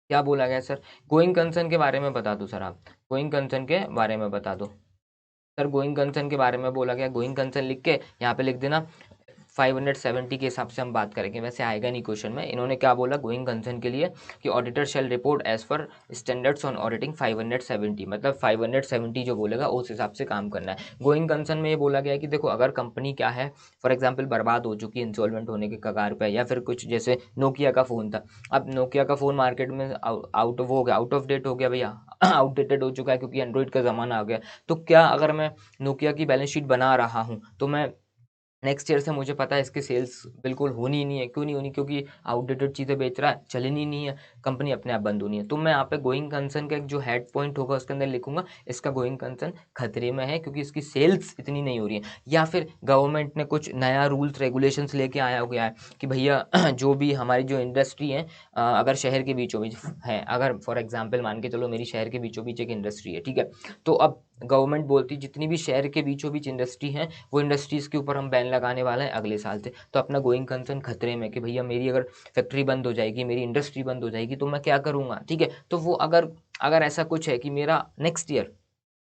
क्या बोला गया सर? गोइंग कंसर्न के बारे में बता दो सर, आप गोइंग कंसर्न के बारे में बता दो सर। गोइंग कंसर्न के बारे में बोला गया, गोइंग कंसर्न लिख के यहाँ पे लिख देना 570 के हिसाब से हम बात करेंगे, वैसे आएगा नहीं क्वेश्चन में। इन्होंने क्या बोला गोइंग कंसर्न के लिए कि auditor shall report as per standards on auditing 570, मतलब 570 जो बोलेगा उस हिसाब से काम करना है। गोइंग कंसर्न में ये बोला गया है कि देखो अगर कंपनी क्या है, फॉर एग्जाम्पल बर्बाद हो चुकी है, इंसॉल्वेंट होने के कगार पर, या फिर कुछ जैसे नोकिया का फ़ोन था, अब नोकिया का फ़ोन मार्केट में आउट ऑफ डेट हो गया भैया, आउटडेटेड हो चुका है क्योंकि एंड्रॉइड का ज़माना आ गया। तो क्या अगर मैं नोकिया की बैलेंस शीट बना रहा हूँ तो मैं नेक्स्ट ईयर से मुझे पता है इसकी सेल्स बिल्कुल होनी ही नहीं है, क्यों नहीं होनी? क्योंकि आउटडेटेड चीज़ें बेच रहा है, चलनी नहीं है, कंपनी अपने आप बंद होनी है। तो मैं यहाँ पे गोइंग कंसर्न का एक जो हेड पॉइंट होगा उसके अंदर लिखूंगा इसका गोइंग कंसर्न खतरे में है क्योंकि इसकी सेल्स इतनी नहीं हो रही है, या फिर गवर्नमेंट ने कुछ नया रूल्स रेगुलेशंस लेके आया हो गया है कि भैया जो भी हमारी जो इंडस्ट्री है, अगर शहर के बीचों बीच है, अगर फॉर एग्जाम्पल मान के चलो मेरी शहर के बीचों बीच एक इंडस्ट्री है, ठीक है, तो अब गवर्नमेंट बोलती जितनी भी शहर के बीचों बीच इंडस्ट्री है वो इंडस्ट्रीज़ के ऊपर हम बैन लगाने वाले हैं अगले साल से। तो अपना गोइंग कंसर्न खतरे में कि भैया मेरी अगर फैक्ट्री बंद हो जाएगी, मेरी इंडस्ट्री बंद हो जाएगी तो मैं क्या करूँगा, ठीक है। तो वो अगर अगर ऐसा कुछ है कि मेरा नेक्स्ट ईयर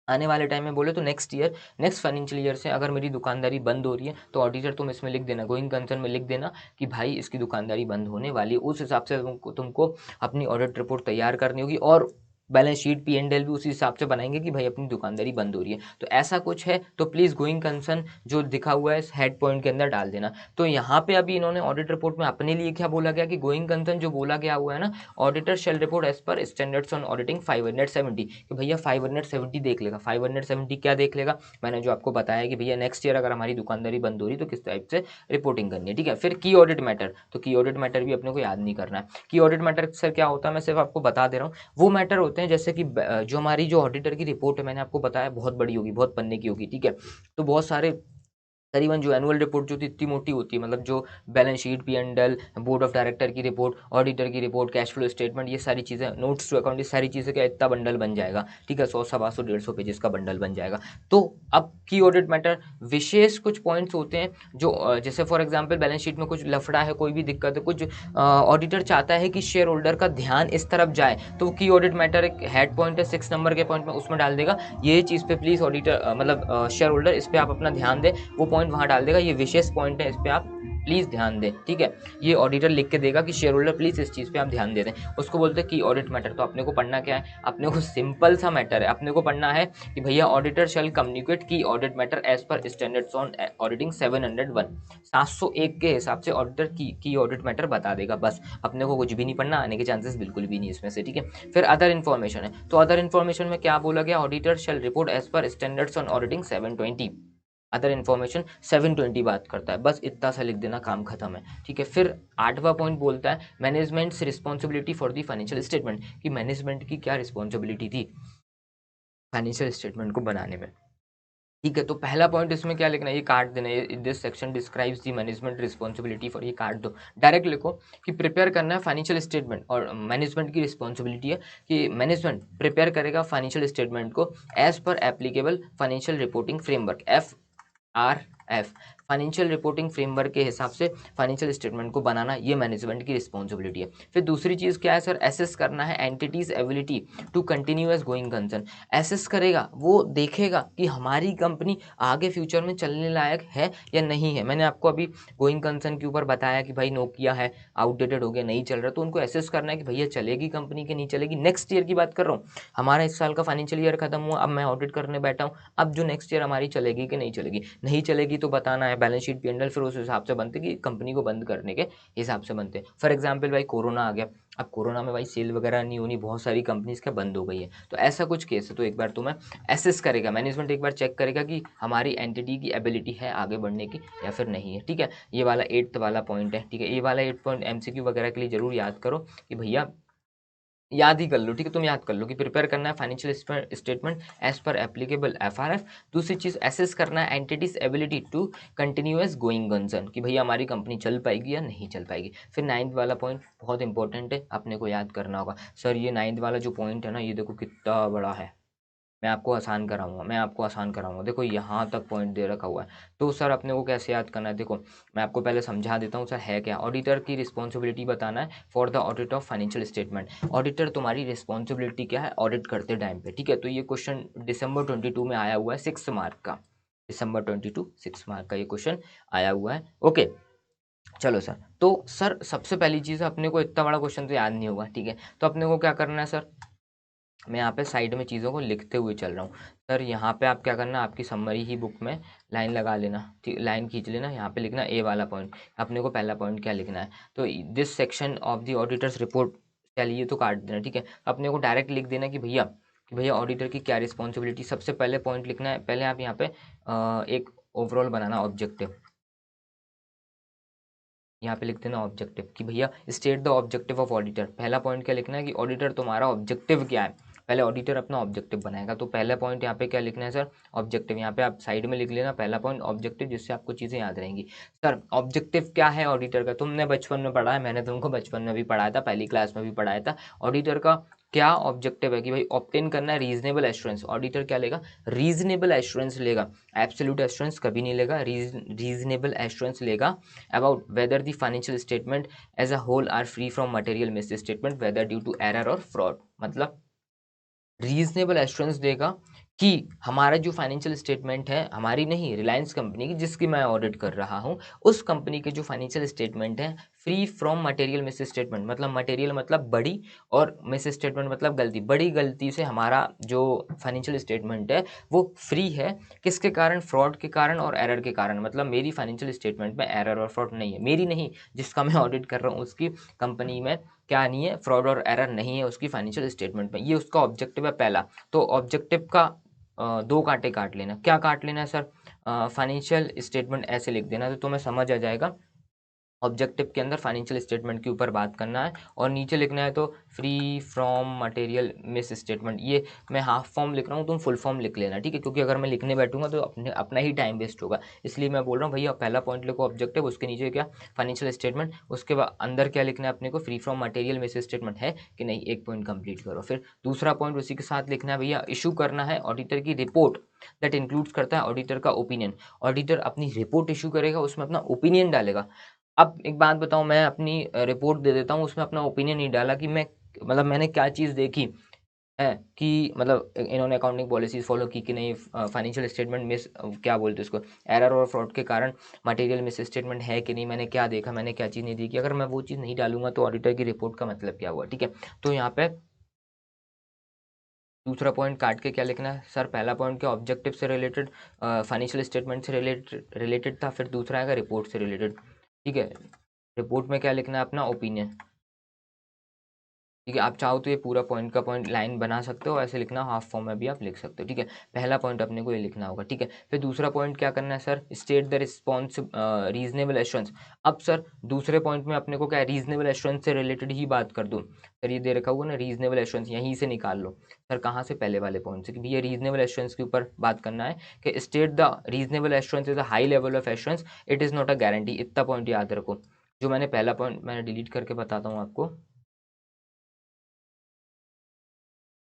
आने वाले टाइम में बोले तो next year, next financial year से अगर मेरी दुकानदारी बंद हो रही है तो ऑडिटर तुम इसमें लिख देना, गोइंग कंसर्न में लिख देना कि भाई इसकी दुकानदारी बंद होने वाली है। उस हिसाब से तुमको अपनी ऑडिट रिपोर्ट तैयार करनी होगी और balance sheet P and L भी उसी हिसाब से बनाएंगे कि भाई अपनी दुकानदारी बंद हो रही है। तो ऐसा कुछ है तो प्लीज़ गोइंग कंसर्न जो दिखा हुआ है इस हेड पॉइंट के अंदर डाल देना। तो यहाँ पे अभी इन्होंने ऑडिट रिपोर्ट में अपने लिए क्या बोला गया कि गोइंग कंसर्न जो बोला गया हुआ है ना, auditor shall report as per standards on auditing 570 कि भैया 570 देख लेगा। 570 क्या देख लेगा, मैंने जो आपको बताया कि भैया नेक्स्ट ईयर अगर हमारी दुकानदारी बंद हो रही तो किस टाइप से रिपोर्टिंग करनी है, ठीक है। फिर की ऑडिट मैटर, तो की ऑडिट मैटर भी अपने को याद नहीं करना है। की ऑडिट मैटर सर क्या होता है, मैं सिर्फ आपको बता दे रहा हूँ। वो मैटर होते हैं जैसे कि जो हमारी जो ऑडिटर की रिपोर्ट है, मैंने आपको बताया बहुत बड़ी होगी, बहुत पन्ने की होगी, ठीक है। तो बहुत सारे करीबन जो एनुअल रिपोर्ट जो इतनी मोटी होती है, मतलब जो balance sheet, P and L, board of director की रिपोर्ट, ऑडिटर की रिपोर्ट, कैश फ्लो स्टेटमेंट, ये सारी चीज़ें, नोट्स टू अकाउंट, ये सारी चीज़ें क्या इतना बंडल बन जाएगा, ठीक है। 100, 125, 150 पेजेस का बंडल बन जाएगा। तो अब की ऑडिट मैटर विशेष कुछ पॉइंट्स होते हैं जो जैसे फॉर एग्जाम्पल बैलेंस शीट में कुछ लफड़ा है, कोई भी दिक्कत है, कुछ ऑडिटर चाहता है कि शेयर होल्डर का ध्यान इस तरफ जाए, तो की ऑडिट मैटर एक हेड पॉइंट है 6 नंबर के पॉइंट में, उसमें डाल देगा ये चीज़ पे प्लीज़ ऑडिटर मतलब शेयर होल्डर इस पर आप अपना ध्यान दें, वो पॉइंट वहाँ डाल देगा, ये विशेष पॉइंट है, इस पर आप प्लीज़ ध्यान दें, ठीक है। ये ऑडिटर लिख के देगा कि शेयर होल्डर प्लीज़ इस चीज़ पे आप ध्यान दे दें। उसको बोलते हैं की ऑडिट मैटर। तो अपने को पढ़ना क्या है, अपने को सिंपल सा मैटर है, अपने को पढ़ना है कि भैया auditor shall communicate key audit matter as per standards on auditing 701, 701 के हिसाब से ऑडिटर की ऑडिट मैटर बता देगा। बस अपने को कुछ भी नहीं पढ़ना, आने के चांसेस बिल्कुल भी नहीं इसमें से, ठीक है। फिर अदर इन्फॉर्मेशन है, तो अदर इन्फॉर्मेशन में क्या बोला गया, auditor shall report as per standards on auditing 720। Other information 720 बात करता है, बस इतना सा लिख देना, काम खत्म है, ठीक है। फिर 8वां पॉइंट बोलता है managements responsibility for the financial statement, कि मैनेजमेंट की क्या रिस्पॉन्सिबिलिटी थी फाइनेंशियल स्टेटमेंट को बनाने में, ठीक है। तो पहला पॉइंट इसमें क्या लिखना है, ये काट देना, ये this section describes the management responsibility for, ये काट दो, डायरेक्ट लिखो कि प्रिपेयर करना है फाइनेंशियल स्टेटमेंट, और मैनेजमेंट की रिस्पॉन्सिबिलिटी है कि मैनेजमेंट प्रिपेयर करेगा फाइनेंशियल स्टेटमेंट को as per applicable financial reporting framework, FRF, financial reporting framework के हिसाब से फाइनेंशियल स्टेटमेंट को बनाना, ये मैनेजमेंट की रिस्पॉन्सिबिलिटी है। फिर दूसरी चीज़ क्या है सर, एसेस करना है entity's ability to continue as going concern. Assess करेगा, वो देखेगा कि हमारी कंपनी आगे फ्यूचर में चलने लायक है या नहीं है। मैंने आपको अभी गोइंग कंसर्न के ऊपर बताया कि भाई नोकिया है, आउटडेटेड हो गया, नहीं चल रहा, तो उनको एसेस करना है कि भैया चलेगी कंपनी कि नहीं चलेगी। नेक्स्ट ईयर की बात कर रहा हूँ, हमारा इस साल का फाइनेंशियल ईयर खत्म हुआ, अब मैं ऑडिट करने बैठा हूँ, अब जो नेक्स्ट ईयर हमारी चलेगी कि नहीं चलेगी, नहीं चलेगी तो बताना है, बैलेंस शीट पी&एल फिर उस हिसाब से बनते कि कंपनी को बंद करने के हिसाब से बनते। फॉर एग्जाम्पल भाई कोरोना आ गया, अब कोरोना में भाई सेल वगैरह नहीं होनी, बहुत सारी कंपनीज क्या बंद हो गई है, तो ऐसा कुछ केस है, तो एक बार तुम्हें एसेस करेगा मैनेजमेंट, एक बार चेक करेगा कि हमारी एंटिटी की एबिलिटी है आगे बढ़ने की या फिर नहीं है, ठीक है। ये वाला 8th वाला पॉइंट है, ठीक है। ये वाला 8 पॉइंट MCQ वगैरह के लिए जरूर याद करो कि भैया याद ही कर लो, ठीक है, तुम याद कर लो कि प्रिपेयर करना है financial statement as per applicable FRF। दूसरी चीज़ एसेस करना है entity's ability to continuous going concern, कि भैया हमारी कंपनी चल पाएगी या नहीं चल पाएगी। फिर 9th वाला पॉइंट बहुत इंपॉर्टेंट है, अपने को याद करना होगा। सर ये 9th वाला जो पॉइंट है ना, ये देखो कितना बड़ा है, मैं आपको आसान कराऊंगा, मैं आपको आसान कराऊंगा। देखो यहाँ तक पॉइंट दे रखा हुआ है, तो सर अपने को कैसे याद करना है, देखो मैं आपको पहले समझा देता हूँ सर है क्या। ऑडिटर की रिस्पॉन्सिबिलिटी बताना है for the audit of financial statement. Auditor तुम्हारी रिस्पॉन्सिबिलिटी क्या है ऑडिट करते टाइम पे, ठीक है। तो ये क्वेश्चन December 22 में आया हुआ है, 6 मार्क का, December 22 6 मार्क का ये क्वेश्चन आया हुआ है, ओके। चलो सर, तो सर सबसे पहली चीज़, अपने को इतना बड़ा क्वेश्चन तो याद नहीं होगा, ठीक है। तो अपने को क्या करना है सर, मैं यहाँ पे साइड में चीज़ों को लिखते हुए चल रहा हूँ सर। यहाँ पे आप क्या करना, आपकी समरी ही बुक में लाइन लगा लेना, ठीक, लाइन खींच लेना, यहाँ पे लिखना ए वाला पॉइंट। अपने को पहला पॉइंट क्या लिखना है, तो this section of the auditor's report, चलिए तो काट देना, ठीक है। अपने को डायरेक्ट लिख देना कि भैया ऑडिटर की क्या रिस्पॉन्सिबिलिटी। सबसे पहले पॉइंट लिखना है, पहले आप यहाँ पे एक ओवरऑल बनाना ऑब्जेक्टिव, यहाँ पे लिख देना ऑब्जेक्टिव, कि भैया state the objective of auditor. पहला पॉइंट क्या लिखना है कि ऑडिटर तुम्हारा ऑब्जेक्टिव क्या है, पहले ऑडिटर अपना ऑब्जेक्टिव बनाएगा। तो पहला पॉइंट यहाँ पे क्या लिखना है सर, ऑब्जेक्टिव। यहाँ पे आप साइड में लिख लेना पहला पॉइंट ऑब्जेक्टिव, जिससे आपको चीज़ें याद रहेंगी। सर ऑब्जेक्टिव क्या है ऑडिटर का, तुमने बचपन में पढ़ा है, मैंने तुमको बचपन में भी पढ़ाया था, पहली क्लास में भी पढ़ाया था। ऑडिटर का क्या ऑब्जेक्टिव है कि भाई ऑब्टेन करना है रीजनेबल एश्योरेंस। ऑडिटर क्या लेगा, रीजनेबल एश्योरेंस लेगा, एब्सोल्यूट एश्योरेंस कभी नहीं लेगा, रीजनेबल एश्योरेंस लेगा about whether the financial statement as a whole are free from material misstatement whether due to error और फ्रॉड। मतलब रीजनेबल एश्योरेंस देगा कि हमारा जो फाइनेंशियल स्टेटमेंट है, हमारी नहीं, रिलायंस कंपनी की जिसकी मैं ऑडिट कर रहा हूँ, उस कंपनी के जो फाइनेंशियल स्टेटमेंट है free from material miss statement, मतलब मटेरियल मतलब बड़ी और मिस स्टेटमेंट मतलब गलती, बड़ी गलती से हमारा जो फाइनेंशियल स्टेटमेंट है वो फ्री है। किसके कारण, फ्रॉड के कारण और एरर के कारण। मतलब मेरी फाइनेंशियल स्टेटमेंट में एरर और फ्रॉड नहीं है, मेरी नहीं, जिसका मैं ऑडिट कर रहा हूँ उसकी कंपनी में क्या नहीं है, फ्रॉड और एरर नहीं है उसकी फाइनेंशियल स्टेटमेंट में। ये उसका ऑब्जेक्टिव है पहला। तो ऑब्जेक्टिव का दो कांटे काट लेना। क्या काट लेना है सर, फाइनेंशियल स्टेटमेंट ऐसे लिख देना तो तुम्हें समझ आ जाएगा। ऑब्जेक्टिव के अंदर फाइनेंशियल स्टेटमेंट के ऊपर बात करना है और नीचे लिखना है तो free from material miss statement. ये मैं हाफ फॉर्म लिख रहा हूँ, तुम फुल फॉर्म लिख लेना, ठीक है, क्योंकि अगर मैं लिखने बैठूंगा तो अपना ही टाइम वेस्ट होगा। इसलिए मैं बोल रहा हूँ भैया पहला पॉइंट लिखो ऑब्जेक्टिव, उसके नीचे क्या, फाइनेंशियल स्टेटमेंट, उसके बाद अंदर क्या लिखना है अपने को, free from material misstatement है कि नहीं, एक पॉइंट कंप्लीट करो। फिर दूसरा पॉइंट उसी के साथ लिखना है भैया, इशू करना है ऑडिटर की रिपोर्ट दैट इंक्लूड्स करता है ऑडिटर का ओपिनियन। ऑडिटर अपनी रिपोर्ट इशू करेगा, उसमें अपना ओपिनियन डालेगा। अब एक बात बताऊं, मैं अपनी रिपोर्ट दे देता हूँ, उसमें अपना ओपिनियन नहीं डाला कि मैं, मतलब मैंने क्या चीज़ देखी है कि मतलब इन्होंने अकाउंटिंग पॉलिसीज फॉलो की कि नहीं, फाइनेंशियल स्टेटमेंट मिस, क्या बोलते हैं उसको, एरर और फ्रॉड के कारण मटेरियल मिस स्टेटमेंट है कि नहीं, मैंने क्या देखा, मैंने क्या चीज़ नहीं देखी। अगर मैं वो चीज़ नहीं डालूंगा तो ऑडिटर की रिपोर्ट का मतलब क्या हुआ, ठीक है। तो यहाँ पे दूसरा पॉइंट काट के क्या लिखना है सर, पहला पॉइंट क्या, ऑब्जेक्टिव से रिलेटेड, फाइनेंशियल स्टेटमेंट से रिलेटेड था, फिर दूसरा आएगा रिपोर्ट से रिलेटेड, ठीक है। रिपोर्ट में क्या लिखना है अपना ओपिनियन, ठीक है। आप चाहो तो ये पूरा पॉइंट का पॉइंट लाइन बना सकते हो, ऐसे लिखना, हाफ फॉर्म में भी आप लिख सकते हो, ठीक है। पहला पॉइंट अपने को ये लिखना होगा, ठीक है। फिर दूसरा पॉइंट क्या करना है sir, state the response reasonable assurance. अब सर दूसरे पॉइंट में अपने को क्या है, रीजनेबल एश्योरेंस से रिलेटेड ही बात कर दूँ। सर ये दे रखा होगा ना रीजनेबल एश्योरेंस, यहीं से निकाल लो सर, कहाँ से, पहले वाले पॉइंट से, कि भैया रीजनेबल एश्योरेंस के ऊपर बात करना है कि state the reasonable assurance is a high level of assurance, it is not a guarantee. इतना पॉइंट याद रखो। जो मैंने पहला पॉइंट मैंने डिलीट करके बताता हूँ आपको।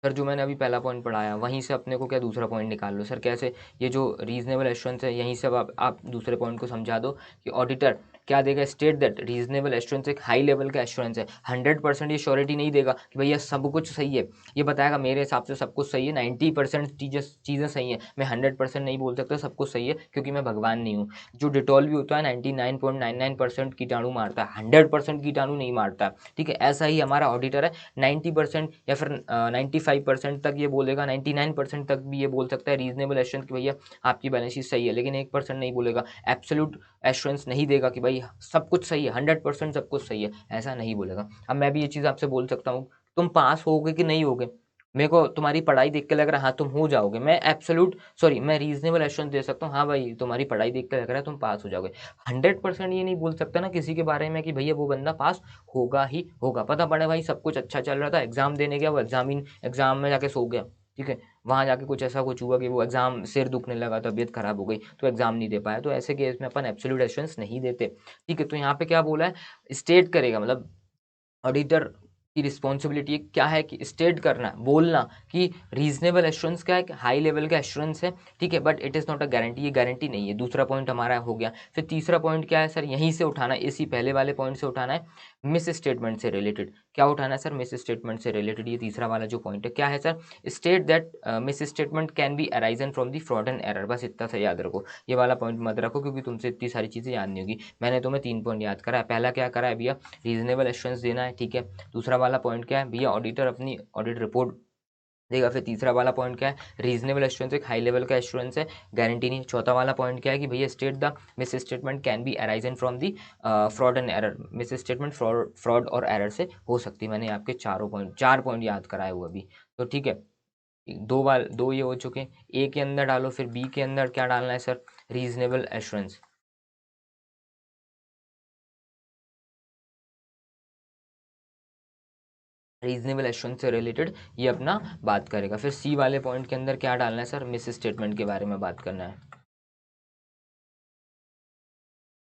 सर जो मैंने अभी पहला पॉइंट पढ़ाया वहीं से अपने को क्या दूसरा पॉइंट निकाल लो सर, कैसे, ये जो रीजनेबल एश्योरेंस है यहीं से अब आप दूसरे पॉइंट को समझा दो कि ऑडिटर क्या देगा, स्टेट दैट रीजनेबल एश्योरेंस एक हाई लेवल का एश्योरेंस है। 100% ये श्योरिटी नहीं देगा कि भैया सब कुछ सही है, ये बताएगा मेरे हिसाब से सब कुछ सही है, 90% चीज़ें सही है। मैं 100% नहीं बोल सकता सब कुछ सही है, क्योंकि मैं भगवान नहीं हूँ। जो डिटॉल भी होता है 99.99% कीटाणु मारता है, 100% कीटाणु नहीं मारता, ठीक है। ऐसा ही हमारा ऑडिटर है, 90% या फिर 95% तक ये बोलेगा, 99% तक भी ये बोल सकता है रीजनेबल एश्योरेंस कि भैया आपकी बैलेंस शीट सही है, लेकिन 1% नहीं बोलेगा। एब्सोल्यूट एश्योरेंस नहीं देगा कि भाई सब कुछ सही है, 100% सब कुछ सही है, ऐसा नहीं बोलेगा। अब मैं भी ये चीज़ आपसे बोल सकता हूँ, तुम पास होगे कि नहीं होगे, मेरे को तुम्हारी पढ़ाई देख के लग रहा है हाँ तुम हो जाओगे, मैं एब्सोल्यूट सॉरी मैं रीजनेबल एश्योरेंस दे सकता हूँ, हाँ भाई तुम्हारी पढ़ाई देख के लग रहा है तुम पास हो जाओगे। 100% ये नहीं बोल सकता ना किसी के बारे में कि भैया वो बंदा पास होगा ही होगा। पता पड़े भाई सब कुछ अच्छा चल रहा था, एग्जाम देने गया, वो एग्जाम में जाके सो गया, ठीक है। वहाँ जाके कुछ ऐसा कुछ हुआ कि वो एग्जाम, सिर दुखने लगा, तबीयत खराब हो गई, तो एग्जाम नहीं दे पाया, तो ऐसे केस में अपन एब्सोल्यूट एश्योरेंस नहीं देते, ठीक है। तो यहाँ पे क्या बोला है, स्टेट करेगा, मतलब ऑडिटर की रिस्पॉन्सिबिलिटी क्या है कि स्टेट करना, बोलना कि रीजनेबल एश्योरेंस क्या है, कि हाई लेवल का एश्योरेंस है, ठीक है, but it is not a guarantee, ये गारंटी नहीं है। दूसरा पॉइंट हमारा हो गया। फिर तीसरा पॉइंट क्या है सर, यहीं से उठाना, इसी पहले वाले पॉइंट से उठाना है, मिस स्टेटमेंट से रिलेटेड। क्या उठाना है सर, मिस स्टेटमेंट से रिलेटेड, ये तीसरा वाला जो पॉइंट है क्या है sir, state that miss statement can be arisen from the fraud and error. बस इतना सा याद रखो, ये वाला पॉइंट मत रखो क्योंकि तुमसे इतनी सारी चीज़ें याद नहीं होगी। मैंने तुम्हें 3 पॉइंट याद करा है। पहला क्या करा है भैया, रीजनेबल एश्योरेंस देना है, ठीक है। दूसरा वाला पॉइंट क्या है भैया, ऑडिटर अपनी ऑडिट रिपोर्ट देगा। फिर तीसरा वाला पॉइंट क्या है, रीजनेबल एश्योरेंस एक हाई लेवल का एश्योरेंस है, गारंटी नहीं। चौथा वाला पॉइंट क्या है कि भैया state the miss statement can be arisen from the fraud and error. Miss statement fraud और एरर से हो सकती है। मैंने आपके चार पॉइंट याद कराए हुए अभी, तो ठीक है। दो ये हो चुके हैं, ए के अंदर डालो, फिर बी के अंदर क्या डालना है sir, reasonable assurance, reasonable assurance से रिलेटेड ये अपना बात करेगा। फिर सी वाले पॉइंट के अंदर क्या डालना है सर, मिस स्टेटमेंट के बारे में बात करना है।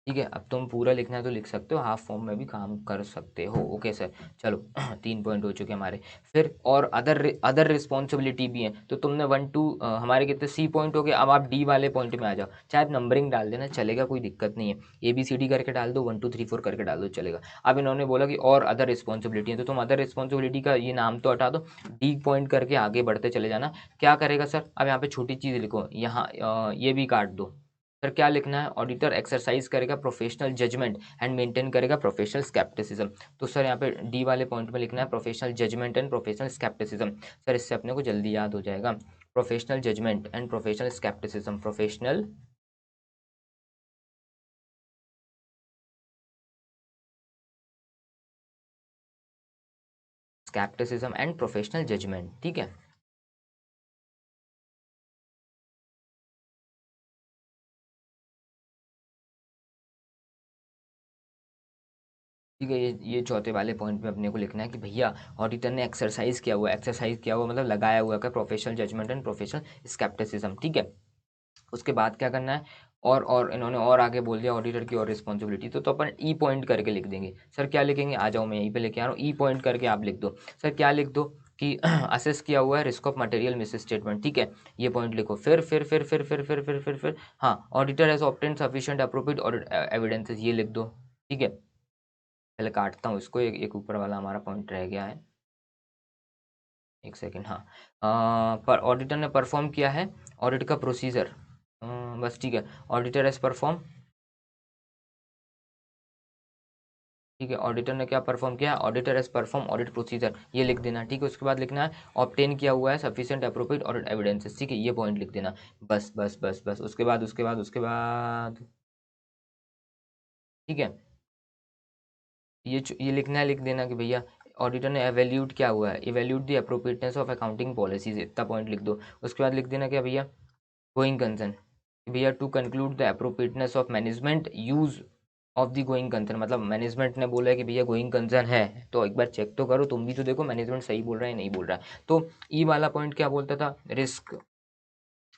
ठीक है, अब तुम पूरा लिखना है तो लिख सकते हो, हाफ फॉर्म में भी काम कर सकते हो। ओके सर, चलो 3 पॉइंट हो चुके हमारे। फिर और अदर रिस्पॉन्सिबिलिटी भी है, तो तुमने 1 2 हमारे कितने सी पॉइंट हो गए। अब आप डी वाले पॉइंट में आ जाओ, चाहे आप नंबरिंग डाल देना चलेगा, कोई दिक्कत नहीं है, ABCD करके डाल दो, 1 2 3 4 करके डाल दो चलेगा। अब इन्होंने बोला कि और अदर रिस्पॉन्सिबिलिटी है, तो तुम अदर रिस्पॉन्सिबिलिटी का ये नाम तो हटा दो, डी पॉइंट करके आगे बढ़ते चले जाना। क्या करेगा सर, अब यहाँ पे छोटी चीज़ लिखो, यहाँ ये भी काट दो। फिर क्या लिखना है, ऑडिटर एक्सरसाइज करेगा प्रोफेशनल जजमेंट एंड मेंटेन करेगा प्रोफेशनल स्केप्टिसिज्म। तो सर यहाँ पे डी वाले पॉइंट में लिखना है professional judgement and professional scepticism. Sir इससे अपने को जल्दी याद हो जाएगा, professional judgement and professional scepticism, professional scepticism and professional judgement. ठीक है, ठीक है, ये चौथे वाले पॉइंट में अपने को लिखना है कि भैया ऑडिटर ने एक्सरसाइज किया हुआ मतलब लगाया हुआ है professional judgement and professional scepticism. ठीक है, उसके बाद क्या करना है, और इन्होंने और आगे बोल दिया ऑडिटर की और रिस्पॉन्सिबिलिटी, तो अपन ई पॉइंट करके लिख देंगे। सर क्या लिखेंगे, आ जाओ मैं यहीं पे लेके आ रहा हूँ, ई पॉइंट करके आप लिख दो। सर क्या लिख दो कि असेस किया हुआ है risk of material miss statement. ठीक है, ये पॉइंट लिखो। फिर हाँ, auditor has obtained sufficient appropriate audit evidences, ये लिख दो। ठीक है, पहले काटता हूँ इसको, एक ऊपर वाला हमारा पॉइंट रह गया है, एक सेकेंड। हाँ, पर ऑडिटर ने परफॉर्म किया है ऑडिट का प्रोसीजर, बस ठीक है, ऑडिटर एज परफॉर्म। ठीक है, ऑडिटर ने क्या परफॉर्म किया, auditor as perform audit procedure, ये लिख देना। ठीक है, उसके बाद लिखना है ऑब्टेन किया हुआ है सफिशिएंट अप्रोप्रिएट ऑडिट एविडेंसेस। ठीक है, ये पॉइंट लिख देना। बस उसके बाद ठीक है, ये लिखना है, लिख देना कि भैया ऑडिटर ने एवेल्यूट क्या हुआ है, evaluate the appropriateness of accounting policies, इतना पॉइंट लिख दो। उसके बाद लिख देना क्या भैया, गोइंग कंसर्न, भैया to conclude the appropriateness of management use of the going concern, मतलब मैनेजमेंट ने बोला है कि भैया गोइंग कंसर्न है, तो एक बार चेक तो करो, तुम भी तो देखो मैनेजमेंट सही बोल रहा है नहीं बोल रहा है। तो ई वाला पॉइंट क्या बोलता था, रिस्क,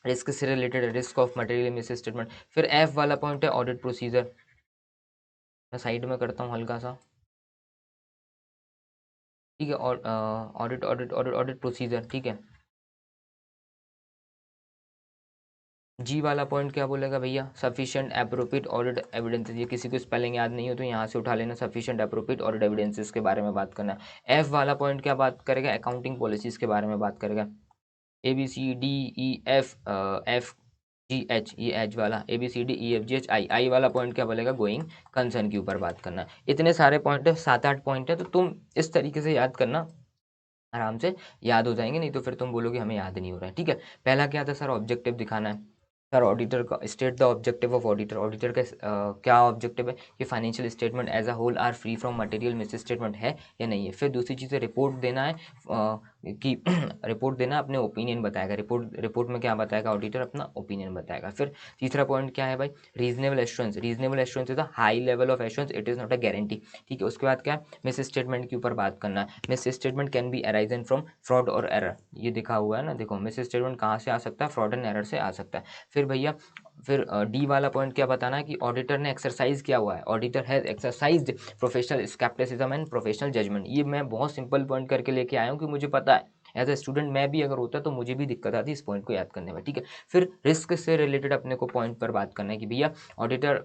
रिस्क से related, risk of material miss statement. फिर एफ वाला पॉइंट है ऑडिट प्रोसीजर, मैं साइड में करता हूँ हल्का सा। ठीक है, और ऑडिट प्रोसीजर। ठीक है, जी वाला पॉइंट क्या बोलेगा भैया, सफिशिएंट एप्रोप्रिएट ऑडिट एविडेंसेस, ये किसी को स्पेलिंग याद नहीं हो तो यहाँ से उठा लेना, सफिशिएंट एप्रोप्रिएट ऑडिट एविडेंसेस के बारे में बात करना है। एफ वाला पॉइंट क्या बात करेगा, अकाउंटिंग पॉलिसीज के बारे में बात करेगा, ABCDEF, FGH, ये एच वाला ABCDEFGH आई वाला पॉइंट क्या बोलेगा, गोइंग कंसर्न के ऊपर बात करना है। इतने सारे पॉइंट है, 7 8 पॉइंट है, तो तुम इस तरीके से याद करना, आराम से याद हो जाएंगे, नहीं तो फिर तुम बोलोगे हमें याद नहीं हो रहा है। ठीक है, पहला क्या था सर, ऑब्जेक्टिव दिखाना है। सर ऑडिटर का state the objective of auditor, auditor का क्या ऑब्जेक्टिव है कि financial statement as a whole are free from material misstatement है या नहीं है। फिर दूसरी चीज़ है रिपोर्ट देना है, कि रिपोर्ट देना, अपने ओपिनियन बताएगा, रिपोर्ट में क्या बताएगा ऑडिटर, अपना ओपिनियन बताएगा। फिर तीसरा पॉइंट क्या है भाई, reasonable assurance, reasonable assurance is a high level of assurance, it is not a guarantee. ठीक है, उसके बाद क्या है, मिस स्टेटमेंट के ऊपर बात करना है, miss statement can be arisen from fraud और एरर, ये दिखा हुआ है ना, देखो मिस स्टेटमेंट कहाँ से आ सकता है, फ्रॉड एंड एरर से आ सकता है। फिर भैया, फिर डी वाला पॉइंट क्या बताना है कि ऑडिटर ने एक्सरसाइज किया हुआ है, auditor has exercised professional scepticism and professional judgement. ये मैं बहुत सिंपल पॉइंट करके लेके आया हूँ कि मुझे पता है एज ए स्टूडेंट, मैं भी अगर होता तो मुझे भी दिक्कत आती इस पॉइंट को याद करने में। ठीक है, फिर रिस्क से रिलेटेड अपने को पॉइंट पर बात करना है कि भैया auditor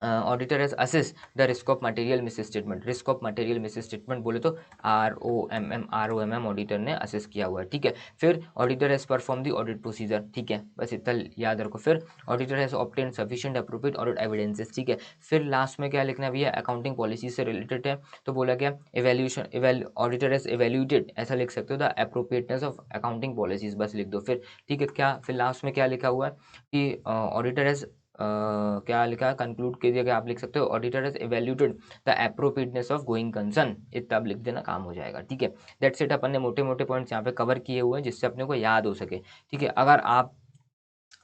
auditor has assess the risk of material miss statement, risk of material miss statement बोले तो ROMM ऑडिटर ने असेस किया हुआ है। ठीक है, फिर auditor has perform the audit procedure. ठीक है, बस इतना याद रखो। फिर auditor has obtain sufficient appropriate audit evidences. ठीक है, फिर लास्ट में क्या लिखना है भैया, अकाउंटिंग पॉलिसी से रिलेटेड है, तो बोला गया इवेल्यूशन, ऑडिटर हैज इवेल्यूटेड, ऐसा लिख सकते हो, the appropriateness of accounting policies, बस लिख दो। फिर ठीक है, क्या फिर लास्ट में क्या लिखा हुआ है कि ऑडिटर हैज क्या लिखा है, कंक्लूड की जगह आप लिख सकते हो auditor has evaluated the appropriateness of going concern, इतना आप लिख देना, काम हो जाएगा। ठीक है, दैट्स इट, अपन ने मोटे मोटे पॉइंट्स यहाँ पे कवर किए हुए हैं जिससे अपने को याद हो सके। ठीक है, अगर आप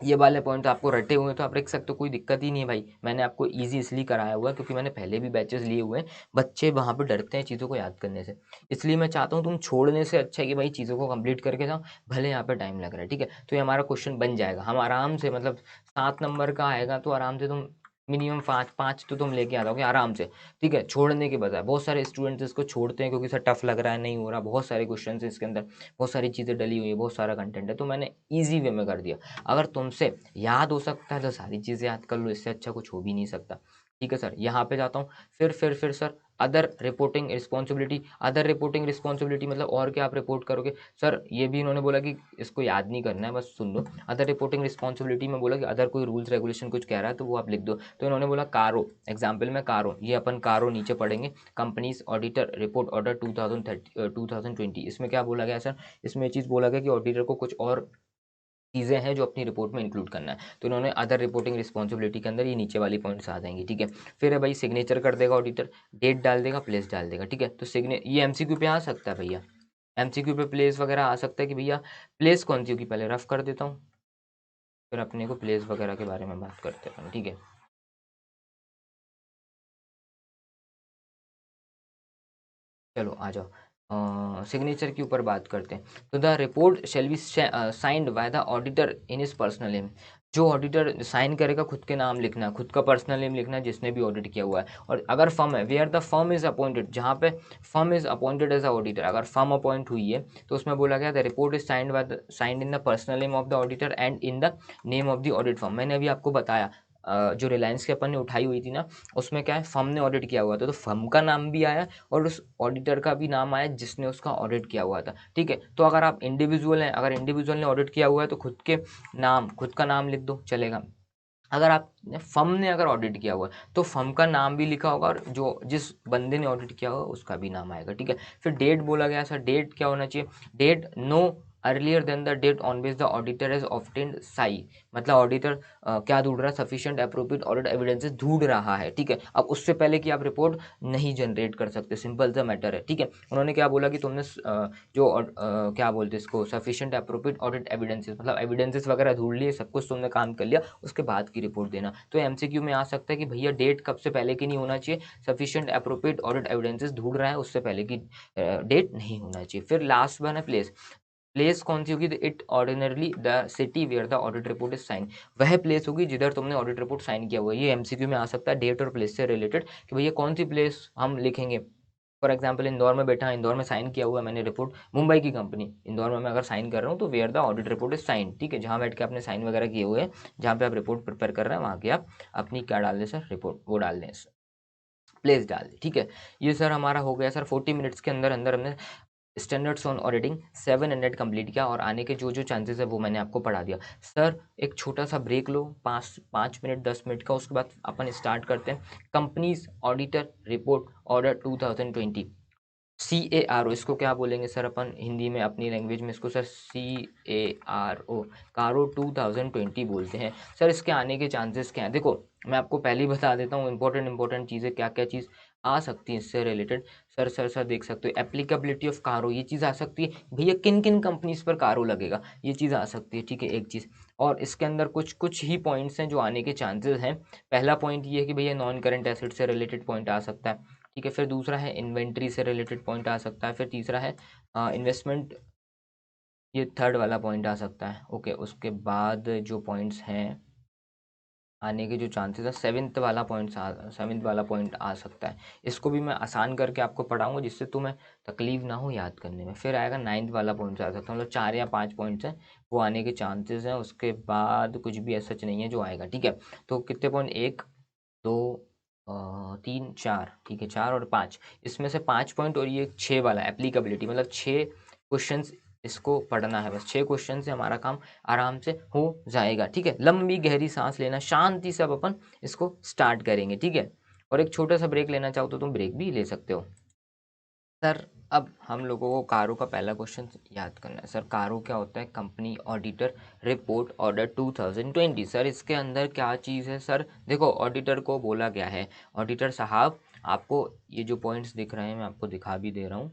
ये वाले पॉइंट आपको रटे हुए हैं तो आप रख सकते हो, कोई दिक्कत ही नहीं है भाई। मैंने आपको इजी इसलिए कराया हुआ है क्योंकि मैंने पहले भी बैचेस लिए हुए हैं, बच्चे वहाँ पे डरते हैं चीज़ों को याद करने से, इसलिए मैं चाहता हूँ तुम छोड़ने से अच्छा है कि भाई चीज़ों को कंप्लीट करके जाओ, भले यहाँ पे टाइम लग रहा है। ठीक है, तो ये हमारा क्वेश्चन बन जाएगा, हम आराम से, मतलब 7 नंबर का आएगा तो आराम से तुम मिनिमम 5 तो तुम लेके आ जाओगे आराम से, ठीक है, छोड़ने के बजाय। बहुत सारे स्टूडेंट्स इसको छोड़ते हैं क्योंकि सर टफ लग रहा है, नहीं हो रहा, बहुत सारे क्वेश्चन इसके अंदर, बहुत सारी चीज़ें डली हुई है, बहुत सारा कंटेंट है, तो मैंने ईजी वे में कर दिया। अगर तुमसे याद हो सकता है तो सारी चीज़ें याद कर लो, इससे अच्छा कुछ हो भी नहीं सकता। ठीक है सर, यहाँ पे जाता हूँ। फिर sir other reporting responsibility. Other reporting responsibility मतलब और क्या आप रिपोर्ट करोगे सर, ये भी इन्होंने बोला कि इसको याद नहीं करना है, बस सुन लो। अदर रिपोर्टिंग रिस्पॉन्सिबिलिटी में बोला कि अदर कोई रूल्स रेगुलेशन कुछ कह रहा है तो वो आप लिख दो। तो इन्होंने बोला कारो, एग्जाम्पल में कारो, ये अपन कारो नीचे पढ़ेंगे, कंपनीज ऑडिटर रिपोर्ट ऑर्डर 2020। इसमें क्या बोला गया सर, इसमें ये चीज़ बोला गया कि ऑडिटर को कुछ और चीज़ें हैं जो अपनी रिपोर्ट में इंक्लूड करना है, तो इन्होंने अदर रिपोर्टिंग रिस्पॉन्सिबिलिटी के अंदर ये नीचे वाली पॉइंट्स आ जाएंगी। ठीक है, फिर है भाई सिग्नेचर कर देगा ऑडिटर, डेट डाल देगा, प्लेस डाल देगा। ठीक है, तो ये एमसीक्यू पे आ सकता है भैया, एमसीक्यू पे प्लेस वगैरह आ सकता है कि भैया प्लेस कौन सी होगी, पहले रफ कर देता हूँ, फिर अपने को प्लेस वगैरह के बारे में बात करते हैं। ठीक है, चलो आ जाओ, सिग्नेचर के ऊपर बात करते हैं। तो the report shall be signed by the auditor in his personal name. जो ऑडिटर साइन करेगा खुद के नाम लिखना है, खुद का पर्सनल नेम लिखना है जिसने भी ऑडिट किया हुआ है। और अगर फर्म है, where the firm is appointed, जहाँ पे firm is appointed as a auditor, अगर फर्म अपॉइंट हुई है तो उसमें बोला गया the report is signed in the personal name of the auditor and in the name of the audit firm. मैंने अभी आपको बताया जो रिलायंस की अपन ने उठाई हुई थी ना, उसमें क्या है, फर्म ने ऑडिट किया हुआ था, तो फर्म का नाम भी आया और उस ऑडिटर का भी नाम आया जिसने उसका ऑडिट किया हुआ था। ठीक है, तो अगर आप इंडिविजुअल हैं, अगर इंडिविजुअल ने ऑडिट किया हुआ है तो खुद के नाम, खुद का नाम लिख दो, चलेगा। अगर आप फर्म ने अगर ऑडिट किया हुआ है तो फर्म का नाम भी लिखा होगा और जो जिस बंदे ने ऑडिट किया होगा उसका भी नाम आएगा। ठीक है, फिर डेट बोला गया सर, डेट क्या होना चाहिए, date no earlier than the date on which the auditor has obtained साई। मतलब ऑडिटर क्या ढूंढ रहा है, सफिशिएंट एप्रोप्रिएट ऑडिट एविडेंसेस ढूंढ रहा है। ठीक है, अब उससे पहले कि आप रिपोर्ट नहीं जनरेट कर सकते, सिंपल सा मैटर है। ठीक है, उन्होंने क्या बोला कि तुमने क्या बोलते हैं इसको, सफिशिएंट एप्रोप्रिएट ऑडिट एविडेंसेस, मतलब एविडेंसेस वगैरह ढूंढ लिए, सब कुछ तुमने काम कर लिया, उसके बाद की रिपोर्ट देना। तो एमसीक्यू में आ सकता है कि भैया डेट कब से पहले की नहीं होना चाहिए, सफिशिएंट एप्रोप्रिएट ऑडिट एविडेंसेस ढूंढ रहा है उससे पहले की डेट नहीं होना चाहिए। फिर लास्ट वन है प्लेस। प्लेस कौन सी होगी, it ordinarily the city where the audit report is sign. वह प्लेस होगी जिधर तुमने ऑडिट रिपोर्ट साइन किया हुआ है। ये एमसीक्यू में आ सकता है डेट और प्लेस से रिलेटेड कि भैया कौन सी प्लेस हम लिखेंगे। फॉर एग्जाम्पल इंदौर में बैठा, इंदौर में साइन किया हुआ है मैंने रिपोर्ट, मुंबई की कंपनी, इंदौर में मैं अगर साइन कर रहा हूँ तो where the audit report is sign. ठीक है, जहाँ बैठ के आपने साइन वगैरह किए हुए हैं, जहाँ पे आप रिपोर्ट प्रिपेयर कर रहे हैं, वहाँ की आप अपनी क्या डाल दें सर, रिपोर्ट वो डाल दें, प्लेस डाल दें। ठीक है, ये सर हमारा हो गया सर 40 मिनट्स के अंदर अंदर हमने स्टैंडर्ड्स ऑन ऑडिटिंग 700 कंप्लीट किया और आने के जो जो चांसेस है वो मैंने आपको पढ़ा दिया। सर एक छोटा सा ब्रेक लो, 5 मिनट 10 मिनट का, उसके बाद अपन स्टार्ट करते हैं companies auditor report order 2020। CARO, इसको क्या बोलेंगे सर अपन हिंदी में, अपनी लैंग्वेज में इसको सर CARO, कारो 2020 बोलते हैं। सर इसके आने के चांसेस क्या हैं, देखो मैं आपको पहले ही बता देता हूँ, इंपॉर्टेंट चीज़ें क्या क्या चीज़ आ सकती है इससे रिलेटेड। सर देख सकते हो, एप्लीकेबिलिटी ऑफ कारो, ये चीज़ आ सकती है, भैया किन किन कंपनीज पर कारो लगेगा, ये चीज़ आ सकती है। ठीक है, एक चीज़ और इसके अंदर कुछ कुछ ही पॉइंट्स हैं जो आने के चांसेस हैं। पहला पॉइंट ये है कि भैया नॉन करंट एसेट से रिलेटेड पॉइंट आ सकता है। ठीक है, फिर दूसरा है इन्वेंट्री से रिलेटेड पॉइंट आ सकता है, फिर तीसरा है इन्वेस्टमेंट, ये थर्ड वाला पॉइंट आ सकता है। ओके, उसके बाद जो पॉइंट्स हैं आने के जो चांसेस है, सेवेंथ वाला पॉइंट आ सकता है। इसको भी मैं आसान करके आपको पढ़ाऊंगा जिससे तुम्हें तकलीफ ना हो याद करने में। फिर आएगा नाइन्थ वाला पॉइंट आ सकता है, मतलब 4 या 5 पॉइंट्स हैं वो आने के चांसेस हैं। उसके बाद कुछ भी ऐसा नहीं है जो आएगा। ठीक है, तो कितने पॉइंट, 1 2 3 4, ठीक है 4 और 5, इसमें से 5 पॉइंट और ये 6 वाला एप्लीकेबिलिटी, मतलब 6 क्वेश्चंस इसको पढ़ना है, बस 6 क्वेश्चन से हमारा काम आराम से हो जाएगा। ठीक है, लंबी गहरी सांस लेना, शांति से अब अपन इसको स्टार्ट करेंगे। ठीक है, और एक छोटा सा ब्रेक लेना चाहो तो तुम ब्रेक भी ले सकते हो। सर अब हम लोगों को कारो का पहला क्वेश्चन याद करना है। सर कारो क्या होता है, company auditor report order 2020। Sir इसके अंदर क्या चीज़ है, सर देखो ऑडिटर को बोला गया है, ऑडिटर साहब आपको ये जो पॉइंट्स दिख रहे हैं मैं आपको दिखा भी दे रहा हूँ,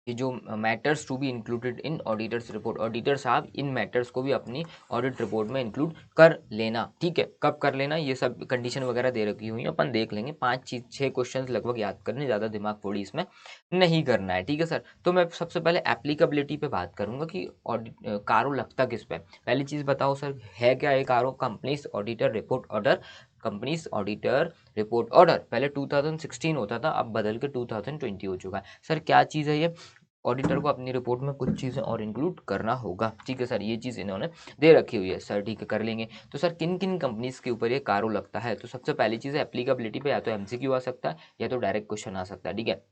ये जो matters to be included in auditor's report, auditor साहब इन मैटर्स को भी अपनी ऑडिट रिपोर्ट में इंक्लूड कर लेना। ठीक है, कब कर लेना, ये सब कंडीशन वगैरह दे रखी हुई है, अपन देख लेंगे। 5-6 क्वेश्चन लगभग याद करने, ज़्यादा दिमाग फोड़ी इसमें नहीं करना है। ठीक है सर, तो मैं सबसे पहले एप्लीकेबिलिटी पे बात करूंगा कि ऑडिट कारो लगता किस पे। पहली चीज़ बताओ सर, है क्या ये कारो? Companies auditor report order. Companies auditor report order पहले 2016 होता था, अब बदल के 2020 हो चुका है। सर क्या चीज़ है ये? ऑडिटर को अपनी रिपोर्ट में कुछ चीज़ें और इंक्लूड करना होगा। ठीक है सर, ये चीज़ इन्होंने दे रखी हुई है सर। ठीक है, कर लेंगे। तो सर किन किन कंपनीज के ऊपर ये कारो लगता है? तो सबसे पहली चीज़ है एप्लीकेबिलिटी पे, या तो एमसीक्यू आ सकता है या तो डायरेक्ट क्वेश्चन आ सकता है। ठीक है,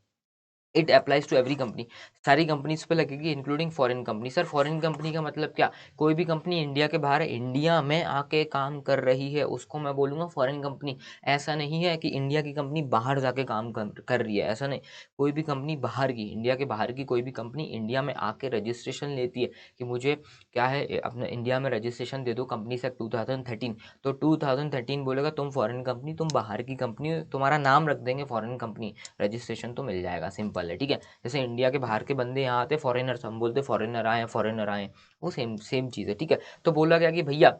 it applies to every company, सारी कंपनीज पे लगेगी including foreign company. Sir foreign company का मतलब क्या? कोई भी कंपनी इंडिया के बाहर है, इंडिया में आके काम कर रही है, उसको मैं बोलूँगा फॉरेन कंपनी। ऐसा नहीं है कि इंडिया की कंपनी बाहर जाके काम कर रही है, ऐसा नहीं। कोई भी कंपनी बाहर की, इंडिया के बाहर की कोई भी कंपनी इंडिया में आके रजिस्ट्रेशन लेती है कि मुझे क्या है, अपने इंडिया में रजिस्ट्रेशन दे दो कंपनी से 2013, तो 2013 बोलेगा तुम फॉरेन कंपनी, तुम बाहर की कंपनी, तुम्हारा नाम रख देंगे फॉरेन कंपनी, रजिस्ट्रेशन तो मिल जाएगा, सिंपल है। ठीक है, जैसे इंडिया के बाहर के बंदे यहाँ आते फॉरेनर्स, हम बोलते फॉरेनर आए, फॉरेनर आए, वो सेम सेम चीज़ है। ठीक है, तो बोला गया कि भैया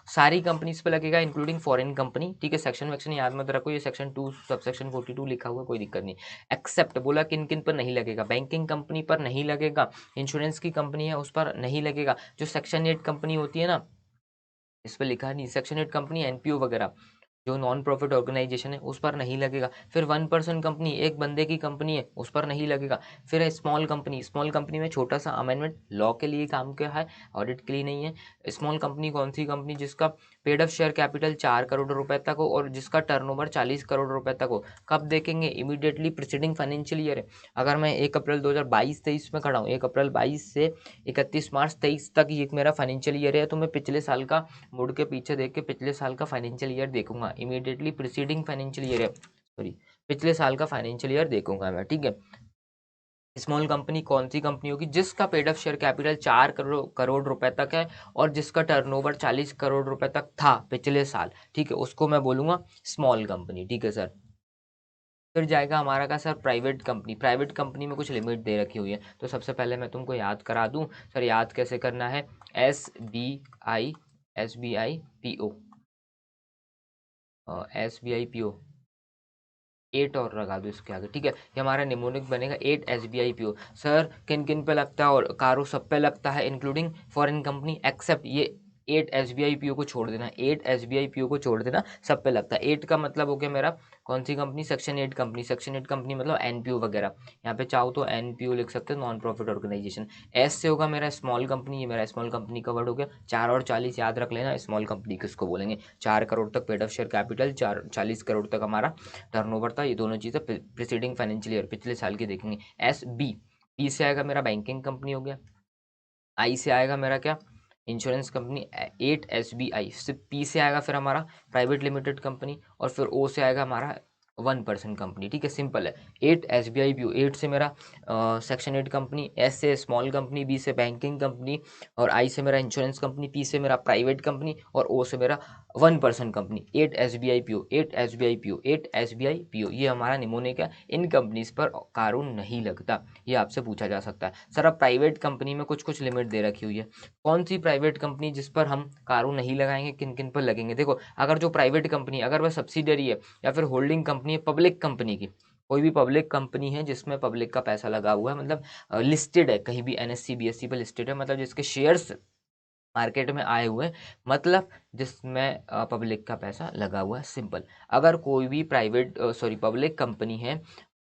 सारी कंपनीज पे लगेगा इंक्लूडिंग फॉरेन कंपनी। ठीक है, सेक्शन वैक्शन याद मत रखो, ये सेक्शन 2 सब सेक्शन 42 लिखा हुआ है, कोई दिक्कत नहीं। एक्सेप्ट बोला किन किन पर नहीं लगेगा? बैंकिंग कंपनी पर नहीं लगेगा, इंश्योरेंस की कंपनी है उस पर नहीं लगेगा, जो सेक्शन 8 कंपनी होती है ना, इस पर लिखा नहीं, सेक्शन 8 कंपनी, एनपीओ वगैरह, जो नॉन प्रॉफिट ऑर्गेनाइजेशन है उस पर नहीं लगेगा। फिर 1% कंपनी, एक बंदे की कंपनी है, उस पर नहीं लगेगा। फिर है स्मॉल कंपनी, स्मॉल कंपनी में छोटा सा अमेंडमेंट लॉ के लिए काम किया है, ऑडिट के लिए नहीं है। स्मॉल कंपनी कौन सी कंपनी? जिसका paid up share capital 4 crore रुपए तक हो और जिसका टर्नओवर 40 करोड़ रुपए तक हो। कब देखेंगे? इमीडिएटली प्रिसीडिंग फाइनेंशियल ईयर है। अगर मैं 1 अप्रैल 2022-23 में खड़ा हूँ, 1 अप्रैल 22 से 31 मार्च 23 तक ये मेरा फाइनेंशियल ईयर है, तो मैं पिछले साल का मुड़ के पीछे देख के पिछले साल का फाइनेंशियल ईयर देखूंगा। इमीडिएटली प्रीसीडिंग फाइनेंशियल ईयर है, सॉरी, पिछले साल का फाइनेंशियल ईयर देखूंगा मैं। ठीक है, स्मॉल कंपनी कौन सी कंपनी होगी? जिसका paid up share capital 4 crore रुपए तक है और जिसका टर्नओवर 40 करोड़ रुपए तक था पिछले साल। ठीक है, उसको मैं बोलूंगा स्मॉल कंपनी। ठीक है सर, फिर जाएगा हमारा का sir private company. Private company में कुछ लिमिट दे रखी हुई है, तो सबसे पहले मैं तुमको याद करा दूं। सर याद कैसे करना है? SBI, SBI PO, SBI PO, 8 और लगा दो इसके आगे। ठीक है, ये हमारा निमोनिक बनेगा 8 SBI PO। सर किन किन पे लगता है? और कारो सब पे लगता है इंक्लूडिंग फॉरेन कंपनी, एक्सेप्ट ये 8 SBI PO को छोड़ देना, 8 SBI PO को छोड़ देना, सब पे लगता है। 8 का मतलब हो गया मेरा कौन सी company? Section 8 company, section 8 company मतलब एनपीओ वगैरह। यहाँ पे चाहो तो एनपीओ लिख सकते हो, नॉन प्रॉफिट ऑर्गेनाइजेशन। एस से होगा मेरा स्मॉल कंपनी, ये मेरा स्मॉल कंपनी का वर्ड हो गया। 4 और 40 याद रख लेना, स्मॉल कंपनी किसको बोलेंगे? 4 करोड़ तक paid of share capital, 40 crore तक हमारा टर्नओवर था। ये दोनों चीज़ें प्रीसीडिंग फाइनेंशियल ईयर, पिछले साल की देखेंगे। SB से आएगा मेरा बैंकिंग कंपनी हो गया। आई से आएगा मेरा क्या? Insurance company, 8 SBI। सिर्फ पी से आएगा फिर हमारा प्राइवेट लिमिटेड कंपनी, और फिर ओ से आएगा हमारा 1% कंपनी। ठीक है, सिंपल है। 8 SBI PO, 8 से मेरा सेक्शन 8 कंपनी, एस से स्मॉल कंपनी, बी से बैंकिंग कंपनी, और आई से मेरा इंश्योरेंस कंपनी, पी से मेरा प्राइवेट कंपनी, और ओ से मेरा 1% company. 8 SBI PO, 8 SBI PO, 8 SBI PO, ये हमारा निमोनिक है। इन कंपनीज पर कानून नहीं लगता, ये आपसे पूछा जा सकता है। सर अब प्राइवेट कंपनी में कुछ कुछ लिमिट दे रखी हुई है, कौन सी प्राइवेट कंपनी जिस पर हम कानून नहीं लगाएंगे, किन किन पर लगेंगे? देखो, अगर जो प्राइवेट कंपनी, अगर वह सब्सिडरी है या फिर होल्डिंग कंपनी है पब्लिक कंपनी की, कोई भी पब्लिक कंपनी है जिसमें पब्लिक का पैसा लगा हुआ है, मतलब लिस्टेड है कहीं भी, NSE BSE पर लिस्टेड है, मतलब जिसके शेयर्स मार्केट में आए हुए हैं, मतलब जिसमें पब्लिक का पैसा लगा हुआ है, सिंपल। अगर कोई भी प्राइवेट सॉरी पब्लिक कंपनी है,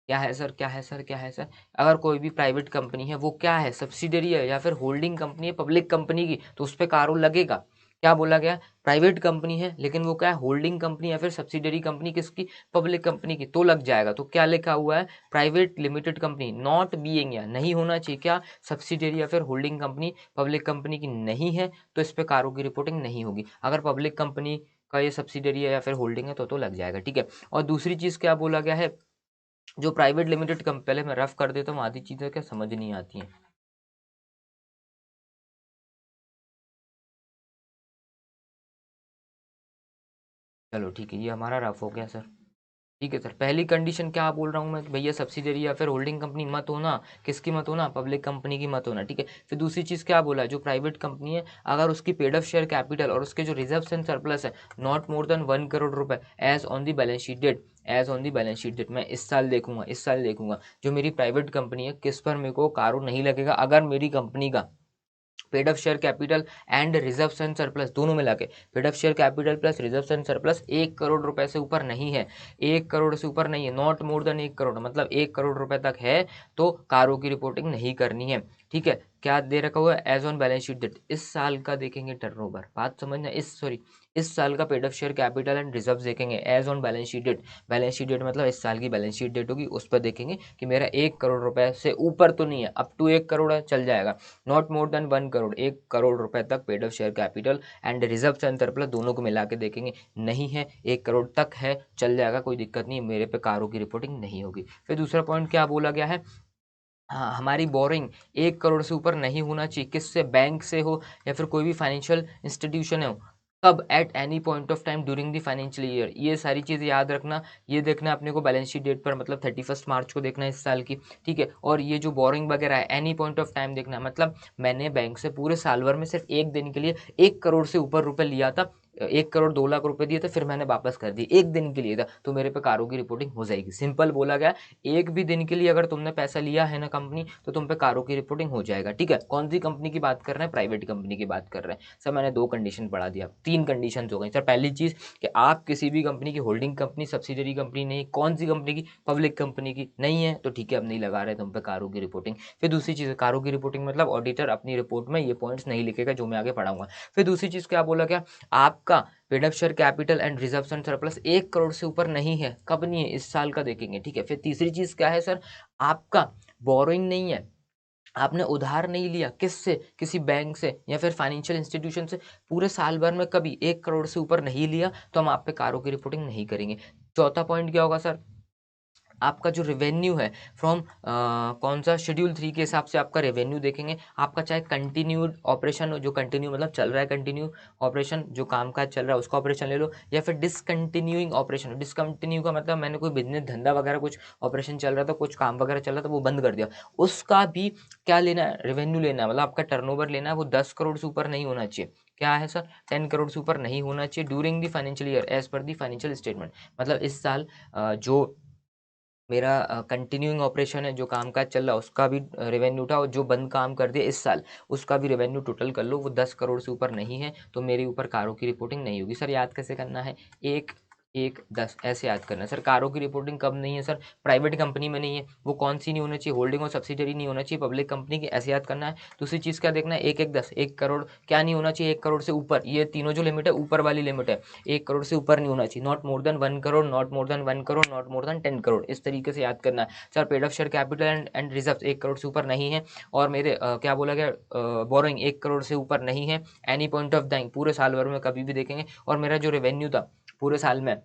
क्या है सर, क्या है सर, क्या है सर? अगर कोई भी प्राइवेट कंपनी है, वो क्या है? सब्सिडरी है या फिर होल्डिंग कंपनी है पब्लिक कंपनी की, तो उस पर कानून लगेगा। क्या बोला गया? प्राइवेट कंपनी है लेकिन वो क्या है? होल्डिंग कंपनी या फिर सब्सिडरी कंपनी किसकी? पब्लिक कंपनी की, तो लग जाएगा। तो क्या लिखा हुआ है? Private limited company not being, या नहीं होना चाहिए क्या? सब्सिडरी या फिर होल्डिंग कंपनी पब्लिक कंपनी की नहीं है, तो इस पे कारों की रिपोर्टिंग नहीं होगी। अगर पब्लिक कंपनी का ये सब्सिडरी है या फिर होल्डिंग है तो लग जाएगा। ठीक है, और दूसरी चीज़ क्या बोला गया है? जो प्राइवेट लिमिटेड कंपनी, पहले मैं रफ कर देता हूँ, आधी चीज़ें क्या समझ नहीं आती हैं। चलो ठीक है, ये हमारा रफ हो गया सर। ठीक है सर, पहली कंडीशन क्या बोल रहा हूँ मैं कि भैया सब्सिडरी या फिर होल्डिंग कंपनी मत होना, किसकी मत होना, पब्लिक कंपनी की मत होना, ठीक है। फिर दूसरी चीज़ क्या बोला, जो प्राइवेट कंपनी है अगर उसकी पेड अप शेयर कैपिटल और उसके जो रिजर्व्स एंड सरप्लस है नॉट मोर देन 1 करोड़ रुपए as on the balance sheet date, as on the balance sheet date, मैं इस साल देखूंगा, इस साल देखूंगा जो मेरी प्राइवेट कंपनी है किस पर मेरे को कारो नहीं लगेगा, अगर मेरी कंपनी का paid up share capital and reserves and surplus दोनों मिला के, paid up share capital plus reserves and surplus 1 crore रुपए से ऊपर नहीं है, 1 करोड़ से ऊपर नहीं है, नॉट मोर देन 1 करोड़, मतलब 1 करोड़ रुपए तक है तो कारों की रिपोर्टिंग नहीं करनी है, ठीक है। क्या दे रखा हुआ है, as on balance sheet date, इस साल का देखेंगे टर्नओवर, बात समझना, इस साल का paid up share capital and reserve देखेंगे as on balance sheet date, balance sheet date मतलब इस साल की बैलेंस शीट डेट होगी, उस पर देखेंगे कि मेरा 1 करोड़ रुपए से ऊपर तो नहीं है, अप टू 1 करोड़ है चल जाएगा, not more than 1 crore, 1 crore रुपए तक paid up share capital and reserve and surplus दोनों को मिला के देखेंगे, नहीं है 1 करोड़ तक है चल जाएगा, कोई दिक्कत नहीं, मेरे पे कारों की रिपोर्टिंग नहीं होगी। फिर दूसरा पॉइंट क्या बोला गया है, हाँ हमारी बोरिंग 1 करोड़ से ऊपर नहीं होना चाहिए, किससे, बैंक से हो या फिर कोई भी फाइनेंशियल इंस्टीट्यूशन हो, कब, eight any point of time during the financial year, ये सारी चीज़ें याद रखना, ये देखना अपने को बैलेंस शीट डेट पर, मतलब 31 मार्च को देखना है इस साल की, ठीक है। और ये जो बोरिंग वगैरह है एनी पॉइंट ऑफ टाइम देखना है, मतलब मैंने बैंक से पूरे साल भर में सिर्फ एक दिन के लिए 1 करोड़ से ऊपर रुपए लिया था, 1 करोड़ 2 लाख रुपए दिए थे, फिर मैंने वापस कर दिए, एक दिन के लिए था, तो मेरे पे कारों की रिपोर्टिंग हो जाएगी, सिंपल बोला गया। एक भी दिन के लिए अगर तुमने पैसा लिया है ना कंपनी, तो तुम पे कारों की रिपोर्टिंग हो जाएगा, ठीक है। कौन सी कंपनी की बात कर रहे हैं, प्राइवेट कंपनी की बात कर रहे हैं सर, मैंने 2 कंडीशन पढ़ा दिया, 3 कंडीशन हो गई सर। पहली चीज कि आप किसी भी कंपनी की होल्डिंग कंपनी, सब्सिडरी कंपनी नहीं, कौन सी कंपनी की, पब्लिक कंपनी की नहीं है, तो ठीक है अब नहीं लगा रहे तुम पे कारों की रिपोर्टिंग। फिर दूसरी चीज, कारों की रिपोर्टिंग मतलब ऑडिटर अपनी रिपोर्ट में ये पॉइंट्स नहीं लिखेगा जो मैं आगे पढ़ाऊंगा। फिर दूसरी चीज क्या बोला गया, आपका paid up share capital and reserve and surplus 1 crore से ऊपर नहीं है, कब नहीं है, इस साल का देखेंगे, ठीक है। फिर तीसरी चीज क्या है सर, आपका बोरोइंग नहीं है, आपने उधार नहीं लिया, किससे, किसी बैंक से या फिर फाइनेंशियल इंस्टीट्यूशन से, पूरे साल भर में कभी 1 करोड़ से ऊपर नहीं लिया, तो हम आप पे कारों की रिपोर्टिंग नहीं करेंगे। चौथा पॉइंट क्या होगा सर, आपका जो रेवेन्यू है फ्रॉम कौन सा शेड्यूल 3 के हिसाब से आपका रेवेन्यू देखेंगे, आपका चाहे कंटिन्यूड ऑपरेशन हो, जो कंटिन्यू मतलब चल रहा है, कंटिन्यू ऑपरेशन जो काम काज चल रहा है उसका ऑपरेशन ले लो, या फिर डिसकंटिन्यूइंग ऑपरेशन, डिसकंटिन्यू का मतलब मैंने कोई बिजनेस धंधा वगैरह कुछ ऑपरेशन चल रहा था, कुछ काम वगैरह चल रहा था, वो बंद कर दिया, उसका भी क्या लेना है, रेवेन्यू लेना है, मतलब आपका टर्नओवर लेना है, वो 10 करोड़ से ऊपर नहीं होना चाहिए, क्या है सर, 10 करोड़ से ऊपर नहीं होना चाहिए during the financial year as per the financial statement, मतलब इस साल जो मेरा कंटिन्यूइंग ऑपरेशन है, जो कामकाज चल रहा है उसका भी रेवेन्यू उठाओ, जो बंद काम कर दिया इस साल उसका भी रेवेन्यू टोटल कर लो, वो 10 करोड़ से ऊपर नहीं है तो मेरे ऊपर कारों की रिपोर्टिंग नहीं होगी। सर याद कैसे करना है, एक एक 10 ऐसे याद करना है सर। कारों की रिपोर्टिंग कब नहीं है सर, प्राइवेट कंपनी में नहीं है, वो कौन सी नहीं होना चाहिए, होल्डिंग और सब्सिडरी नहीं होना चाहिए, पब्लिक कंपनी की, ऐसे याद करना है। दूसरी चीज़ क्या देखना है, एक एक 10, 1 करोड़ क्या नहीं होना चाहिए, 1 करोड़ से ऊपर, ये तीनों जो लिमिट है ऊपर वाली लिमिट है, 1 करोड़ से ऊपर नहीं होना चाहिए, not more than 1 crore, not more than 1 crore, not more then 10 crore, इस तरीके से याद करना है sir. Paid up share capital and reserve 1 crore से ऊपर नहीं है, और मेरे क्या बोला गया, बोरोइंग 1 करोड़ से ऊपर नहीं है, एनी पॉइंट ऑफ टाइम पूरे साल भर में कभी भी देखेंगे, और मेरा जो रेवेन्यू था पूरे साल में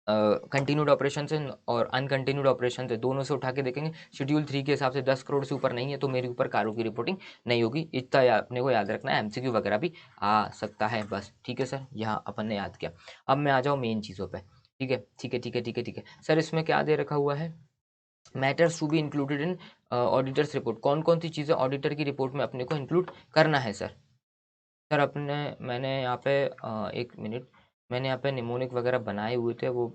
कंटिन्यूड ऑपरेशन से और अनकंटिन्यूड ऑपरेशन से दोनों से उठा के देखेंगे, शेड्यूल 3 के हिसाब से 10 करोड़ से ऊपर नहीं है तो मेरे ऊपर कारों की रिपोर्टिंग नहीं होगी, इतना अपने को याद रखना है, एमसीक्यू वगैरह भी आ सकता है बस, ठीक है सर, यहाँ अपन ने याद किया। अब मैं आ जाऊँ मेन चीज़ों पर, ठीक है ठीक है ठीक है ठीक है ठीक है सर। इसमें क्या दे रखा हुआ है, matters to be included in auditor's report, कौन कौन सी चीज़ें ऑडिटर की रिपोर्ट में अपने को इंक्लूड करना है सर। सर अपने मैंने यहाँ पे एक मिनट, मैंने यहाँ पे निमोनिक वगैरह बनाए हुए थे, वो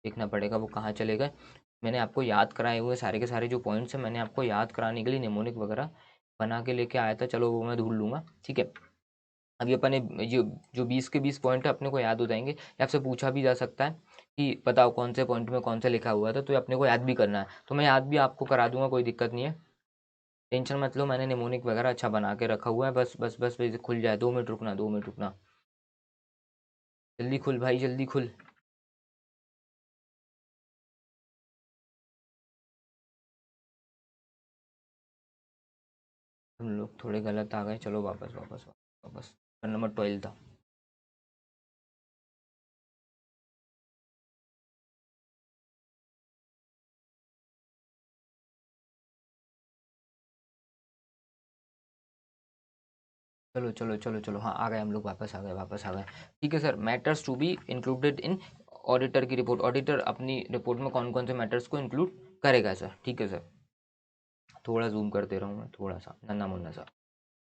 देखना पड़ेगा वो कहाँ चले गए, मैंने आपको याद कराए हुए सारे के सारे जो पॉइंट्स हैं, मैंने आपको याद कराने के लिए निमोनिक वगैरह बना के लेके आया था, चलो वो मैं ढूंढ लूँगा, ठीक है। अभी अपने जो जो 20 के 20 पॉइंट है अपने को याद हो जाएंगे, या आपसे पूछा भी जा सकता है कि बताओ कौन से पॉइंट में कौन सा लिखा हुआ था, तो ये अपने को याद भी करना है, तो मैं याद भी आपको करा दूंगा, कोई दिक्कत नहीं है, टेंशन मत लो, मैंने निमोनिक वगैरह अच्छा बना के रखा हुआ है, बस बस बस बस खुल जाए, 2 मिनट रुकना, 2 मिनट रुकना, जल्दी खुल भाई जल्दी खुल। हम लोग थोड़े गलत आ गए, चलो वापस वापस वापस, नंबर 12 था। चलो चलो चलो चलो, हाँ आ गए हम लोग, वापस आ गए वापस आ गए, ठीक है sir. Matters to be included in auditor की रिपोर्ट, ऑडिटर अपनी रिपोर्ट में कौन कौन से मैटर्स को इंक्लूड करेगा सर, ठीक है सर। थोड़ा जूम कर दे रहा हूँ मैं, थोड़ा सा नन्ना मुन्ना सा,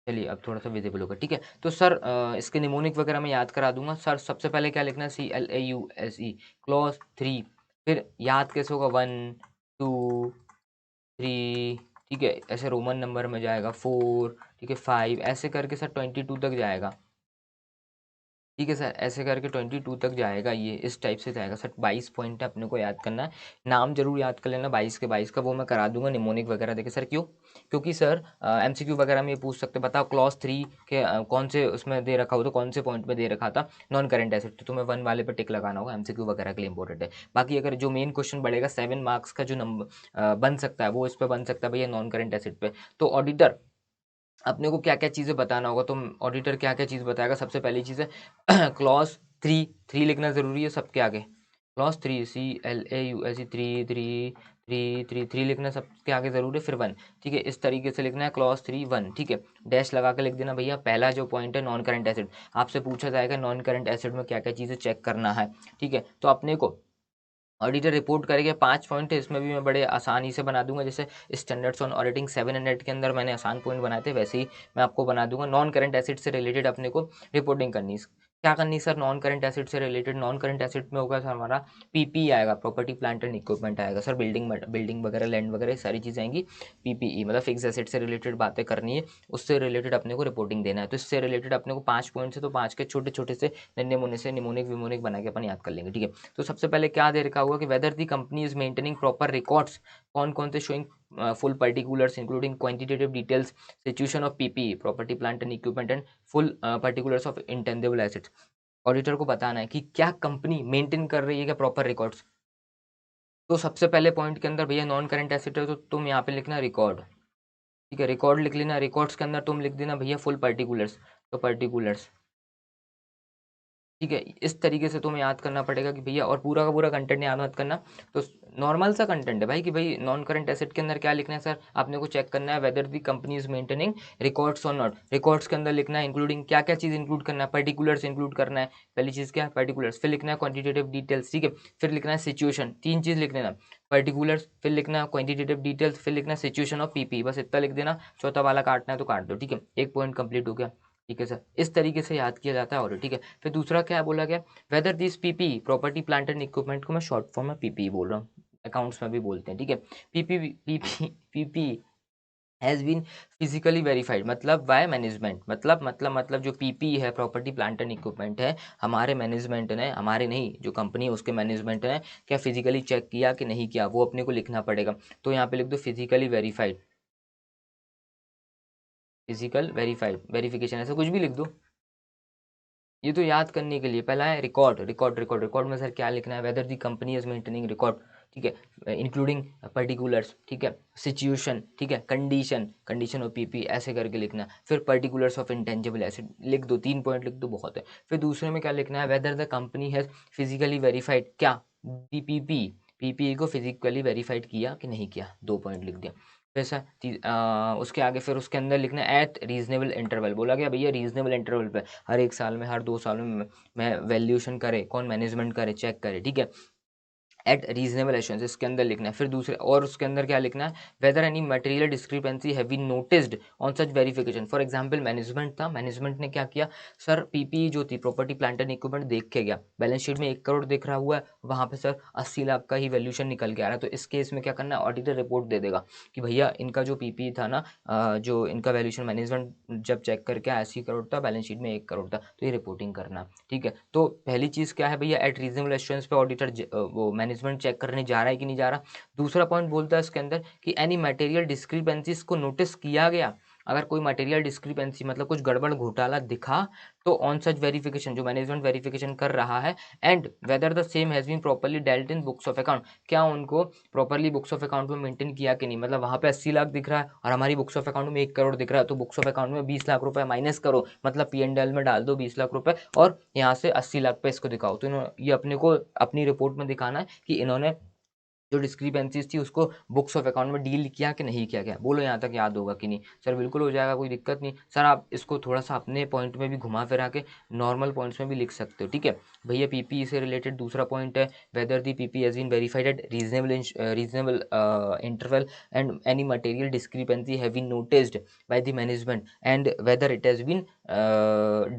चलिए अब थोड़ा सा विजिबल होगा, ठीक है। तो सर इसके निमोनिक वगैरह मैं याद करा दूंगा सर। सबसे पहले क्या लिखना है, CLAUSE, क्लॉज 3, फिर याद कैसे होगा, 1 2 3, ठीक है, ऐसे रोमन नंबर में जाएगा, 4, ठीक है, 5, ऐसे करके सर 22 तक जाएगा, ठीक है सर, ऐसे करके 22 तक जाएगा, ये इस टाइप से जाएगा सर। 22 पॉइंट है, अपने को याद करना है, नाम जरूर याद कर लेना 22 के 22 का, वो मैं करा दूंगा निमोनिक वगैरह देखे सर। क्यों? क्योंकि सर MCQ वगैरह में ये पूछ सकते, बताओ क्लॉज 3 के कौन से उसमें दे रखा हो, तो कौन से पॉइंट में दे रखा था नॉन करेंट एसेट, तो तुम्हें 1 वाले पे टिक लगाना होगा, MCQ वगैरह के लिए इंपॉर्टेंट है। बाकी अगर जो मेन क्वेश्चन बढ़ेगा 7 मार्क्स का जो नंबर बन सकता है, वो इस पर बन सकता है भैया नॉन करेंट एसेट पे। तो ऑडिटर अपने को क्या क्या चीज़ें बताना होगा, तो ऑडिटर क्या क्या चीज़ बताएगा, सबसे पहली चीज़ है क्लॉज 3, 3 लिखना ज़रूरी है सबके आगे, क्लॉज 3, CLAUSE 3 3 3 3 3 लिखना सबके आगे ज़रूरी है, फिर 1, ठीक है, इस तरीके से लिखना है क्लॉज 3 1, ठीक है, डैश लगा के लिख देना भैया। पहला जो पॉइंट है नॉन करंट एसेट, आपसे पूछा जाएगा नॉन करंट एसेट में क्या क्या चीज़ें चेक करना है, ठीक है। तो अपने को ऑडिटर रिपोर्ट करेंगे, 5 पॉइंट है, इसमें भी मैं बड़े आसानी से बना दूंगा, जैसे स्टैंडर्ड्स ऑन ऑडिटिंग 700 के अंदर मैंने आसान पॉइंट बनाए थे, वैसे ही मैं आपको बना दूंगा। नॉन करंट एसेट से रिलेटेड अपने को रिपोर्टिंग करनी है, क्या करनी सर, नॉन करंट एसेट से रिलेटेड, नॉन करंट एसेट में होगा सर हमारा PPE आएगा, प्रॉपर्टी प्लांट एंड इक्विपमेंट आएगा सर, बिल्डिंग वगैरह लैंड वगैरह सारी चीज़ें आएंगी। PPE मतलब फिक्स एसेट से रिलेटेड बातें करनी है, उससे रिलेटेड अपने को रिपोर्टिंग देना है, तो इससे रिलेटेड अपने को 5 पॉइंट से, तो 5 के छोटे छोटे से नन्हे मुन्ने से निमोनिक विमोनिक बना के अपन याद कर लेंगे, ठीक है। तो सबसे पहले क्या दे रखा होगा कि weather the company is maintaining proper records, कौन कौन से showing full particulars including quantitative details, situation of PPE property plant and equipment and full particulars of intangible assets. Auditor को बताना है कि क्या कंपनी मेंटेन कर रही है क्या प्रॉपर रिकॉर्ड्स। तो सबसे पहले पॉइंट के अंदर भैया नॉन करंट एसेट है, तो तुम यहाँ पे लिखना रिकॉर्ड, ठीक है, रिकॉर्ड लिख लेना, रिकॉर्ड्स के अंदर तुम लिख देना भैया फुल पर्टिकुलर्स, तो पर्टिकुलर्स, ठीक है। इस तरीके से तुम्हें याद करना पड़ेगा कि भैया, और पूरा का पूरा कंटेंट याद मत करना, तो नॉर्मल सा कंटेंट है भाई कि भाई नॉन करंट एसेट के अंदर क्या लिखना है सर, आपने को चेक करना है whether the company is maintaining records और नॉट, रिकॉर्ड्स के अंदर लिखना है इंक्लूडिंग क्या क्या चीज़ इंक्लूड करना है, पर्टिकुलर्स इंक्लूड करना है, पहली चीज़ क्या है पर्टिकुलर्स, फिर लिखना है क्वांटिटेटिव डिटेल्स, ठीक है, फिर लिखना है सिचुएशन, 3 चीज़ लिख देना, पर्टिकुलर्स, फिर लिखना है क्वांटिटेटिव डिटेल्स, फिर लिखना है सिचुएशन ऑफ PPE, बस इतना लिख देना, चौथा वाला काटना है तो काट दो, ठीक है, एक पॉइंट कंप्लीट हो गया, ठीक है सर। इस तरीके से याद किया जाता है ऑडिट, ठीक है। फिर दूसरा क्या बोला गया, whether this PPE property plant and equipment को मैं शॉर्ट फॉर्म में PPE बोल रहा हूँ, अकाउंट्स में भी बोलते हैं, ठीक है। PPE has been physically verified, मतलब बाय मैनेजमेंट, मतलब जो PPE है प्रॉपर्टी प्लांट एंड इक्विपमेंट है, हमारे मैनेजमेंट ने, हमारे नहीं जो कंपनी है उसके मैनेजमेंट ने क्या फिजिकली चेक किया कि नहीं किया, वो अपने को लिखना पड़ेगा। तो यहाँ पे लिख दो physically verified, physical verified, verification, ऐसा कुछ भी लिख दो, ये तो याद करने के लिए। पहला है रिकॉर्ड, रिकॉर्ड में सर क्या लिखना है, whether the company is maintaining record, ठीक है, इंक्लूडिंग पर्टिकुलर्स, ठीक है, सिचुएशन, ठीक है, कंडीशन ऑफ PPE, ऐसे करके लिखना। फिर पर्टिकुलर्स ऑफ इंटेंजिबल एसेट लिख दो, 3 पॉइंट लिख दो, बहुत है। फिर दूसरे में क्या लिखना है, weather the company has physically verified क्या, दी PPE को फिजिकली वेरीफाइड किया कि नहीं किया, 2 पॉइंट लिख दिया। वैसा उसके आगे फिर उसके अंदर लिखना है एट रीजनेबल इंटरवल, बोला गया भैया रीजनेबल इंटरवल पे, हर 1 साल में, हर 2 सालों में मैं वैल्यूएशन करे, कौन मैनेजमेंट करे, चेक करे, ठीक है, एट रीजनेबल एश्योरेंस, इसके अंदर लिखना है। फिर दूसरे और उसके अंदर क्या लिखना है, whether any material discrepancy have been noticed on such verification. For example management था, मैनेजमेंट ने क्या किया सर, PPE जो थी प्रॉपर्टी प्लांट एंड इक्विपमेंट देख के गया, बैलेंस शीट में 1 करोड़ दिख रहा हुआ है, वहाँ पे सर 80 लाख का ही वैल्यूशन निकल के आ रहा है। तो इस केस में क्या करना है, ऑडिटर रिपोर्ट दे देगा कि भैया इनका जो PPE था ना, जो इनका वैल्यूशन मैनेजमेंट जब चेक करके 80 करोड़ था, बैलेंस शीट में 1 करोड़ था, तो ये रिपोर्टिंग करना, ठीक है। तो पहली चीज़ क्या है भैया, एट रीजनेबल एश्योरेंस पे ऑडिटर वो मैनेजमेंट चेक करने जा रहा है कि नहीं जा रहा। दूसरा पॉइंट बोलता है इसके अंदर कि एनी मटेरियल डिस्क्रिपेंसीज को नोटिस किया गया, अगर कोई मटेरियल डिस्क्रिपेंसी मतलब कुछ गड़बड़ घोटाला दिखा, तो ऑन सच वेरिफिकेशन, जो मैनेजमेंट वेरिफिकेशन कर रहा है, and whether the same has been properly dealt in books of account, क्या उनको प्रॉपर्ली बुक्स ऑफ अकाउंट में मेंटेन किया कि नहीं, मतलब वहाँ पे 80 लाख दिख रहा है और हमारी बुक्स ऑफ अकाउंट में 1 करोड़ दिख रहा है, तो बुक्स ऑफ अकाउंट में 20 लाख रुपए माइनस करो, मतलब P&L में डाल दो 20 लाख रुपए, और यहाँ से 80 लाख पे इसको दिखाओ। तो ये अपने को अपनी रिपोर्ट में दिखाना है कि इन्होंने जो डिस्क्रिपेंसीज थी उसको बुक्स ऑफ अकाउंट में डील किया कि नहीं किया गया। बोलो यहाँ तक याद होगा कि नहीं? सर बिल्कुल हो जाएगा, कोई दिक्कत नहीं। सर आप इसको थोड़ा सा अपने पॉइंट में भी घुमा फिरा के नॉर्मल पॉइंट्स में भी लिख सकते हो, ठीक है भैया। पीपी से रिलेटेड दूसरा पॉइंट है, whether the PP has been verified at reasonable interval and any material discrepancy have been noticed by the management and whether it has been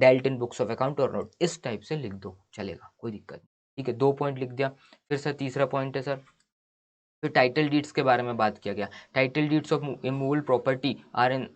dealt in books of account और not. इस type से लिख दो, चलेगा, कोई दिक्कत नहीं, ठीक है। 2 पॉइंट लिख दिया। फिर सर तीसरा पॉइंट है सर, फिर टाइटल डीड्स के बारे में बात किया गया। Title deeds of immovable property are in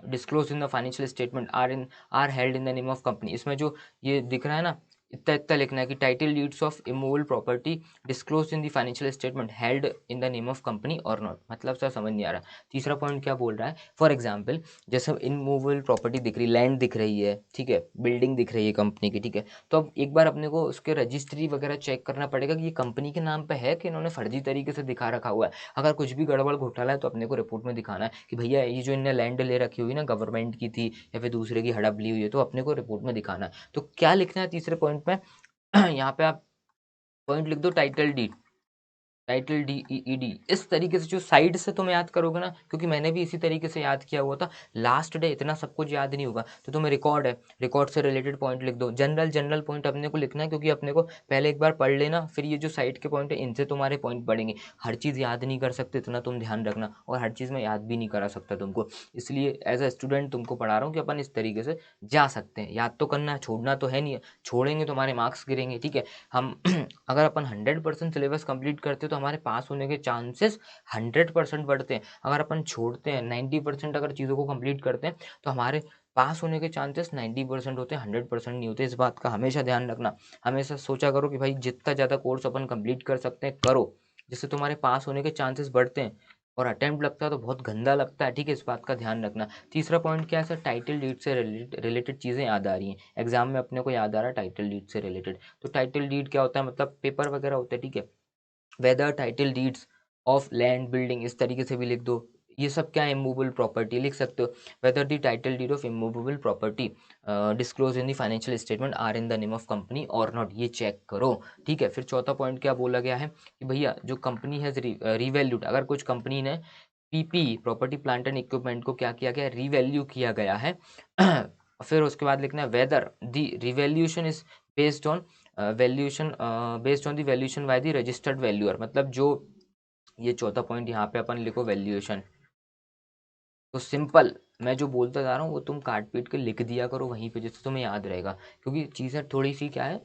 disclose in the financial statement are held in the name of company. इसमें जो ये दिख रहा है ना, इतना इतना लिखना है कि title deeds of immovable property disclose in the financial statement held in the name of company और नॉट। मतलब सर समझ नहीं आ रहा तीसरा पॉइंट क्या बोल रहा है। फॉर एग्जाम्पल जैसे इमूवेबल प्रॉपर्टी दिख रही, लैंड दिख रही है, ठीक है, बिल्डिंग दिख रही है कंपनी की, ठीक है। तो अब एक बार अपने को उसके रजिस्ट्री वगैरह चेक करना पड़ेगा कि ये कंपनी के नाम पे है कि इन्होंने फर्जी तरीके से दिखा रखा हुआ है। अगर कुछ भी गड़बड़ घोटाला है तो अपने को रिपोर्ट में दिखाना है कि भैया ये जो इनने लैंड ले रखी हुई ना, गवर्नमेंट की थी या फिर दूसरे की हड़प ली हुई है, तो अपने को रिपोर्ट में दिखाना है। तो क्या लिखना है तीसरे पॉइंट में यहाँ पे आप पॉइंट लिख दो टाइटल डीड, टाइटल DEED। इस तरीके से जो साइड से तुम याद करोगे ना, क्योंकि मैंने भी इसी तरीके से याद किया हुआ था लास्ट डे, इतना सब कुछ याद नहीं होगा, तो तुम्हें रिकॉर्ड है, रिकॉर्ड से रिलेटेड पॉइंट लिख दो। जनरल पॉइंट अपने को लिखना है, क्योंकि अपने को पहले एक बार पढ़ लेना, फिर ये जो साइड के पॉइंट है इनसे तुम्हारे पॉइंट पढ़ेंगे। हर चीज़ याद नहीं कर सकते, इतना तुम ध्यान रखना, और हर चीज़ में याद भी नहीं करा सकता तुमको, इसलिए एज अ स्टूडेंट तुमको पढ़ा रहा हूँ कि अपन इस तरीके से जा सकते हैं। याद तो करना है, छोड़ना तो है नहीं, छोड़ेंगे तो हमारे मार्क्स गिरेंगे, ठीक है। हम अगर अपन 100% सिलेबस कंप्लीट करते हैं तो हमारे पास होने के चांसेस 100% बढ़ते हैं। अगर अपन छोड़ते हैं 90% अगर चीज़ों को कंप्लीट करते हैं तो हमारे पास होने के चांसेस 90% होते हैं, 100% नहीं होते। इस बात का हमेशा ध्यान रखना। हमेशा सोचा करो कि भाई जितना ज़्यादा कोर्स अपन कंप्लीट कर सकते हैं करो, जिससे तुम्हारे पास होने के चांसेस बढ़ते हैं। और अटेम्प्ट लगता है तो बहुत गंदा लगता है, ठीक है, इस बात का ध्यान रखना। तीसरा पॉइंट क्या है सर, टाइटल डीड से रिलेटेड चीज़ें याद आ रही हैं, एग्जाम में अपने को याद आ रहा है टाइटल डीड से रिलेटेड। तो टाइटल डीड क्या होता है, मतलब पेपर वगैरह होते हैं, ठीक है। Whether title deeds of land building, इस तरीके से भी लिख दो। ये सब क्या है, इमूवेबल प्रॉपर्टी लिख सकते हो। Whether the title deed of immovable property disclose in the financial statement are in the name of company और नॉट, ये चेक करो, ठीक है। फिर चौथा पॉइंट क्या बोला गया है कि भैया जो कंपनी है रिवैल्यूड, अगर कुछ कंपनी ने PP property plant and equipment को क्या किया गया, रिवैल्यू किया गया है फिर उसके बाद लिखना है whether the revaluation is based on valuation based on the valuation by the registered valuer. मतलब जो ये चौथा पॉइंट यहाँ पे अपन लिखो वैल्यूएशन, तो सिंपल मैं जो बोलता जा रहा हूँ वो तुम काट पीट के लिख दिया करो वहीं पे, जिससे तुम्हें याद रहेगा, क्योंकि चीज़ें थोड़ी सी क्या है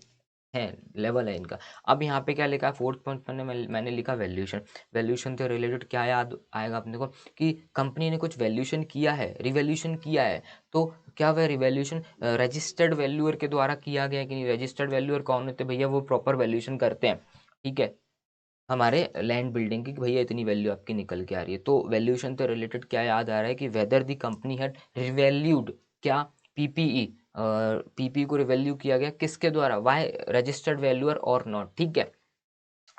लेवल है इनका। अब यहाँ पे क्या लिखा है, फोर्थ पॉइंट मैंने लिखा वैल्यूएशन। वैल्यूएशन से रिलेटेड क्या याद आएगा अपने को कि कंपनी ने कुछ वैल्यूएशन किया है, रिवैल्यूएशन किया है, तो क्या वह रिवैल्यूएशन रजिस्टर्ड वैल्यूअर के द्वारा किया गया है कि नहीं। रजिस्टर्ड वैल्यूअर कौन होते हैं भैया, वो प्रॉपर वैल्यूएशन करते हैं, ठीक है, हमारे लैंड बिल्डिंग की, कि भैया इतनी वैल्यू आपकी निकल के आ रही है। तो वैल्यूएशन से रिलेटेड क्या याद आ रहा है कि weather the company had revalued क्या, पीपीई, पीपी को रिवैल्यू किया गया किसके द्वारा, वाई रजिस्टर्ड वैल्यूअर और नॉट, ठीक है।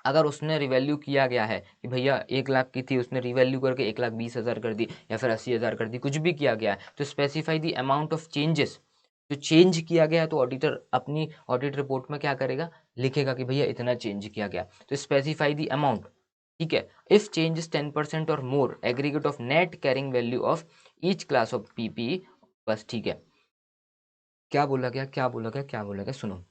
अगर उसने रिवैल्यू किया गया है कि भैया 1 लाख की थी, उसने रिवैल्यू करके 1,20,000 कर दी या फिर 80,000 कर दी, कुछ भी किया गया है, तो specify the amount of changes. जो चेंज किया गया है तो ऑडिटर अपनी ऑडिट रिपोर्ट में क्या करेगा, लिखेगा कि भैया इतना चेंज किया गया, तो स्पेसिफाई द अमाउंट, ठीक है। इफ चेंज इज 10% और more aggregate of net carrying value of each class of PPE, बस ठीक है। क्या बोला गया, क्या बोला गया, क्या बोला गया, सुनो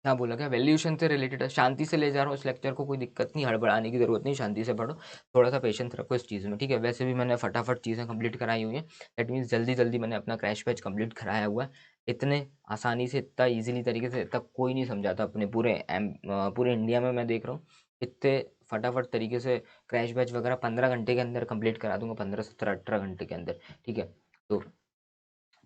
क्या बोला गया, वैल्यूएशन से रिलेटेड है। शांति से ले जा रहा हूँ इस लेक्चर को, कोई दिक्कत नहीं, हड़बड़ाने की जरूरत नहीं, शांति से पढ़ो, थोड़ा सा पेशेंस रखो इस चीज़ में, ठीक है। वैसे भी मैंने फटाफट चीज़ें कंप्लीट कराई हुई हैं, दैट मीन्स जल्दी जल्दी मैंने अपना क्रैश बैच कंप्लीट कराया हुआ है। इतने आसानी से, इतना ईजिली तरीके से तक कोई नहीं समझाता अपने पूरे इंडिया में। मैं देख रहा हूँ इतने फटाफट तरीके से क्रैश बैच वगैरह 15 घंटे के अंदर कंप्लीट करा दूंगा, 15, 17, 18 घंटे के अंदर, ठीक है। तो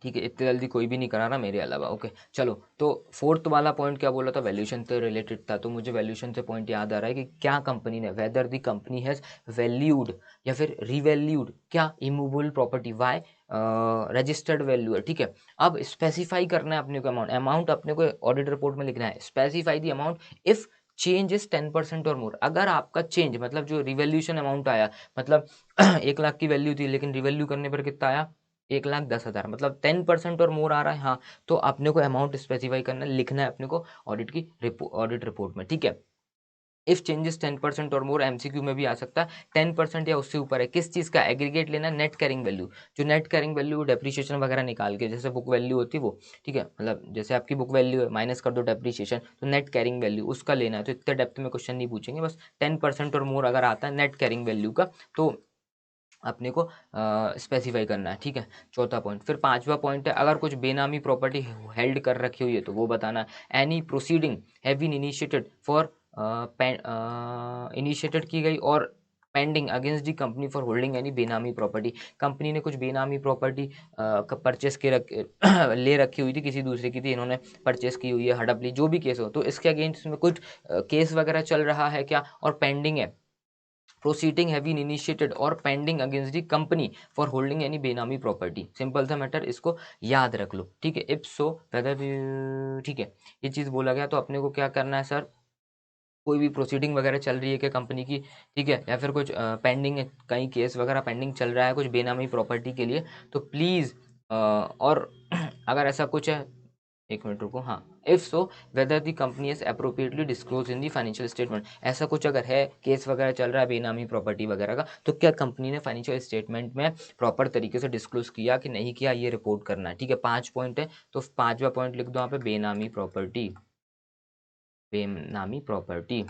ठीक है, इतने जल्दी कोई भी नहीं करा रहा मेरे अलावा, ओके चलो। तो फोर्थ वाला पॉइंट क्या बोला था, वैल्यूएशन से रिलेटेड था, तो मुझे वैल्यूएशन से पॉइंट याद आ रहा है कि क्या कंपनी ने, whether the company has valued या फिर रिवैल्यूड क्या, immovable property, by registered valuer, ठीक है। अब स्पेसिफाई करना है अपने को अमाउंट, अमाउंट अपने को ऑडिट रिपोर्ट में लिखना है, specify the amount if change is 10% और मोर। अगर आपका चेंज मतलब जो रिवैल्यूएशन अमाउंट आया, मतलब 1 लाख की वैल्यू थी लेकिन रिवैल्यू करने पर कितना आया, 1,10,000, मतलब 10% और मोर आ रहा है, हाँ, तो अपने को अमाउंट स्पेसिफाई करना, लिखना है अपने को ऑडिट रिपोर्ट में, ठीक है। इफ चेंजेस 10% और मोर, एमसीक्यू में भी आ सकता है। 10% या उससे ऊपर है, किस चीज़ का एग्रीगेट लेना, नेट कैरिंग वैल्यू। जो नेट कैरिंग वैल्यू डेप्रिसिएशन वगैरह निकाल के, जैसे बुक वैल्यू होती है वो, ठीक है, मतलब जैसे आपकी बुक वैल्यू है माइनस कर दो डेप्रिसिएशन, तो नेट कैरिंग वैल्यू उसका लेना है। तो इतने डेप्थ में क्वेश्चन नहीं पूछेंगे, बस 10% और मोर अगर आता है नेट कैरिंग वैल्यू का, तो अपने को स्पेसिफाई करना है, ठीक है। चौथा पॉइंट। फिर पांचवा पॉइंट है, अगर कुछ बेनामी प्रॉपर्टी हेल्ड कर रखी हुई है तो वो बताना है। Any proceeding have been initiated for initiated की गई और pending against the company for holding any benami property. Company ने कुछ बेनामी प्रॉपर्टी परचेस के ले रखी हुई थी, किसी दूसरे की थी, इन्होंने परचेस की हुई है, हड़प ली, जो भी केस हो, तो इसके अगेंस्ट में कुछ केस वगैरह चल रहा है क्या, और पेंडिंग है, proceeding have been initiated और pending against the company for holding any बेनामी प्रॉपर्टी। सिंपल सा मैटर, इसको याद रख लो, ठीक है। इफ सो वेदर, ठीक है, ये चीज़ बोला गया, तो अपने को क्या करना है सर, कोई भी प्रोसीडिंग वगैरह चल रही है क्या कंपनी की, ठीक है, या फिर कुछ पेंडिंग है, कहीं केस वगैरह पेंडिंग चल रहा है कुछ बेनामी प्रॉपर्टी के लिए, तो प्लीज़ और अगर ऐसा कुछ है, एक मिनट रुको, हाँ, if so whether the company is appropriately disclose in the financial statement. ऐसा कुछ अगर है, केस वगैरह चल रहा है बेनामी प्रॉपर्टी वगैरह का, तो क्या कंपनी ने फाइनेंशियल स्टेटमेंट में प्रॉपर तरीके से डिस्क्लोज किया कि नहीं किया, ये रिपोर्ट करना है, ठीक है। 5 पॉइंट है, तो पांचवा पॉइंट लिख दो यहाँ पे, बेनामी प्रॉपर्टी, बेनामी प्रॉपर्टी।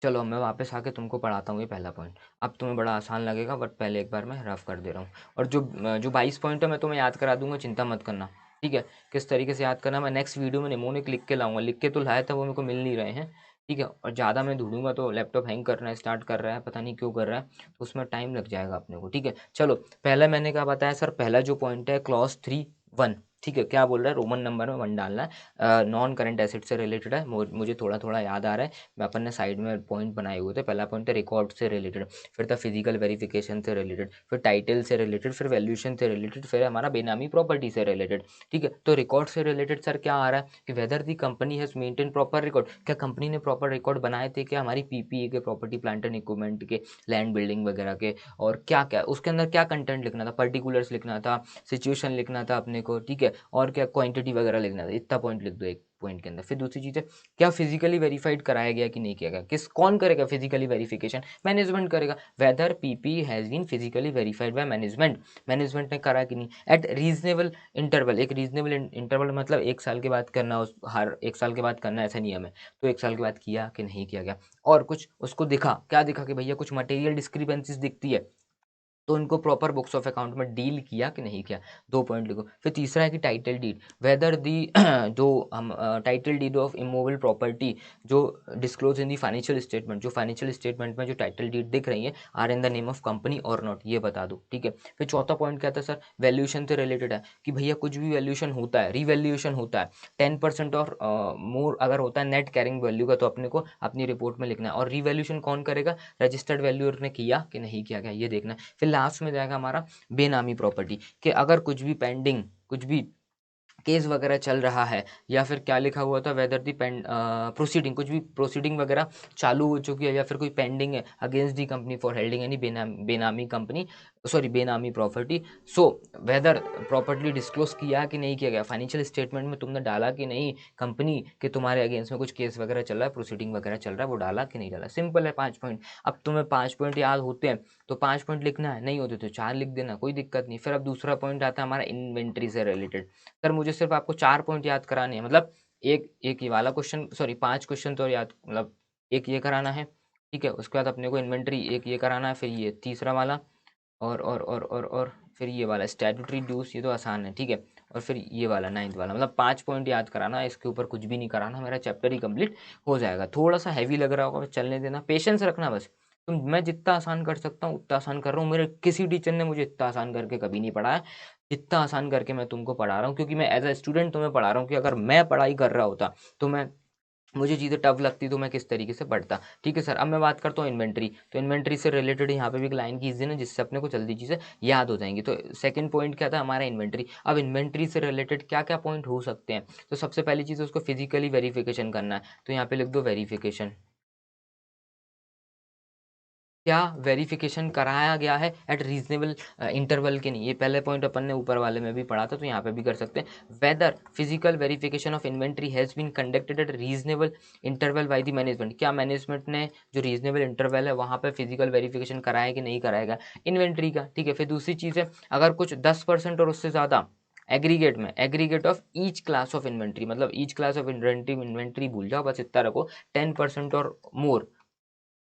चलो मैं वापस आके तुमको पढ़ाता हूँ ये पहला पॉइंट। अब तुम्हें बड़ा आसान लगेगा, बट पहले एक बार मैं रफ कर दे रहा हूँ। और जो जो 22 पॉइंट है मैं तुम्हें याद करा दूंगा, चिंता मत करना, ठीक है। किस तरीके से याद करना, मैं नेक्स्ट वीडियो में निमोनिक लिख के लाऊंगा, लिख के तो लाया था, वो मेरे को मिल नहीं रहे हैं, ठीक है। और ज़्यादा मैं ढूंढूंगा तो लैपटॉप हैंग करना स्टार्ट कर रहा है, पता नहीं क्यों कर रहा है, तो उसमें टाइम लग जाएगा अपने को, ठीक है। चलो, पहला मैंने क्या बताया सर, पहला जो पॉइंट है क्लॉज 3(1), ठीक है। क्या बोल रहा है, रोमन नंबर में 1 डालना है, नॉन करेंट एसेट से रिलेटेड है, मुझे थोड़ा थोड़ा याद आ रहा है, मैं अपन ने साइड में पॉइंट बनाए हुए थे। पहला पॉइंट था रिकॉर्ड से रिलेटेड, फिर था फिजिकल वेरिफिकेशन से रिलेटेड, फिर टाइटल से रिलेटेड, फिर वैल्यूएशन से रिलेटेड, फिर हमारा बेनामी प्रॉपर्टी से रिलेटेड, ठीक है। तो रिकॉर्ड से रिलेटेड सर क्या आ रहा है कि weather the company has maintain proper record, क्या कंपनी ने प्रॉपर रिकॉर्ड बनाए थे क्या, हमारी पीपीए के, प्रॉपर्टी प्लांट एंड इक्विपमेंट के, लैंड बिल्डिंग वगैरह के, और क्या क्या उसके अंदर क्या कंटेंट लिखना था, पर्टिकुलर्स लिखना था, सिचुएशन लिखना था अपने को, ठीक है, और क्या क्वांटिटी वगैरह लिखना था। इतना पॉइंट लिख दो एक पॉइंट के अंदर। फिर दूसरी चीज़ है, क्या फिजिकली वेरीफाइड कराया गया कि नहीं किया गया, किस कौन करेगा फिजिकली वेरिफिकेशन, मैनेजमेंट करेगा। Whether PP has been physically verified by management, management ने करा कि नहीं, एट रीजनेबल इंटरवल। एक रीजनेबल इंटरवल मतलब 1 साल के बाद करना, उस हर 1 साल के बाद करना, ऐसा नियम है। तो 1 साल के बाद किया कि नहीं किया गया, और कुछ उसको दिखा, क्या दिखा कि भैया कुछ मटेरियल डिस्क्रिपेंसीज दिखती है, तो उनको प्रॉपर बुक्स ऑफ अकाउंट में डील किया कि नहीं किया, 2 पॉइंट लिखो। फिर तीसरा है कि टाइटल डीड, वेदर दी जो हम title deed of immovable property जो disclose in the financial statement, जो फाइनेंशियल स्टेटमेंट में जो टाइटल डीड दिख रही है, are in the name of company और नॉट, ये बता दो, ठीक है। फिर चौथा पॉइंट क्या था सर, वैल्यूएशन से रिलेटेड है कि भैया कुछ भी वैल्यूएशन होता है, रिवैल्यूएशन होता है, 10% और मोर अगर होता है नेट कैरिंग वैल्यू का, तो अपने को अपनी रिपोर्ट में लिखना है। और रिवैल्यूएशन कौन करेगा, रजिस्टर्ड वैल्यूअर ने किया कि नहीं किया गया, ये देखना है। फिर लास्ट में जाएगा हमारा बेनामी प्रॉपर्टी, कि अगर कुछ भी पेंडिंग, कुछ भी केस वगैरह चल रहा है, या फिर क्या लिखा हुआ था, वेदर दी प्रोसीडिंग, कुछ भी प्रोसीडिंग वगैरह चालू हो चुकी है, या फिर कोई पेंडिंग है against the company for हेल्डिंग any बेनामी कंपनी, सॉरी बेनामी property, so whether property disclose किया कि नहीं किया गया, फाइनेंशियल स्टेटमेंट में तुमने डाला कि नहीं कंपनी के तुम्हारे अगेंस्ट में कुछ केस वगैरह चल रहा है, प्रोसीडिंग वगैरह चल रहा है, वो डाला कि नहीं डाला। सिंपल है 5 पॉइंट। अब तुम्हें 5 पॉइंट याद होते हैं तो 5 पॉइंट लिखना है, नहीं होते तो 4 लिख देना, कोई दिक्कत नहीं। फिर अब दूसरा पॉइंट आता है हमारा इन्वेंट्री से रिलेटेड। सर मुझे सिर्फ आपको 4 पॉइंट याद कराने हैं, मतलब एक एक ये वाला क्वेश्चन, सॉरी 5 क्वेश्चन तो याद, मतलब एक ये कराना है, ठीक है। उसके बाद अपने को इन्वेंट्री एक ये कराना है, फिर ये तीसरा वाला, और फिर ये वाला स्टैट्यूटरी ड्यूस, ये तो आसान है, ठीक है। और फिर ये वाला 9th वाला, मतलब 5 पॉइंट याद कराना है, इसके ऊपर कुछ भी नहीं कराना, मेरा चैप्टर ही कंप्लीट हो जाएगा। थोड़ा सा हैवी लग रहा होगा, चलने देना, पेशेंस रखना बस। तो मैं जितना आसान कर सकता हूँ उतना आसान कर रहा हूँ, मेरे किसी टीचर ने मुझे इतना आसान करके कभी नहीं पढ़ाया जितना आसान करके मैं तुमको पढ़ा रहा हूँ, क्योंकि मैं एज अ स्टूडेंट तुम्हें पढ़ा रहा हूँ, कि अगर मैं पढ़ाई कर रहा होता तो मैं, मुझे चीज़ें टफ लगती तो मैं किस तरीके से पढ़ता, ठीक है सर। अब मैं बात करता हूँ इन्वेंट्री, तो इन्वेंट्री से रिलेटेड यहाँ पे भी एक लाइन खींच देना, जिससे अपने को जल्दी चीज़ें याद हो जाएंगी। तो सेकंड पॉइंट क्या था हमारा, इन्वेंट्री। अब इन्वेंट्री से रिलेटेड क्या क्या पॉइंट हो सकते हैं, तो सबसे पहली चीज़ उसको फिजिकली वेरिफिकेशन करना है, तो यहाँ पे लिख दो वेरिफिकेशन, क्या वेरिफिकेशन कराया गया है एट रीजनेबल इंटरवल के नहीं। ये पहले पॉइंट अपन ने ऊपर वाले में भी पढ़ा था, तो यहाँ पे भी कर सकते हैं। Whether physical verification of inventory has been conducted at reasonable interval by the management. क्या मैनेजमेंट ने जो रीजनेबल इंटरवल है वहाँ पे फिजिकल वेरिफिकेशन कराया कि नहीं कराएगा इन्वेंट्री का, ठीक है। फिर दूसरी चीज़ है, अगर कुछ 10% और उससे ज़्यादा एग्रीगेट में, aggregate of each class of inventory, मतलब ईच क्लास ऑफ इन्वेंट्री भूल जाओ, बस इतना रखो, 10% और मोर,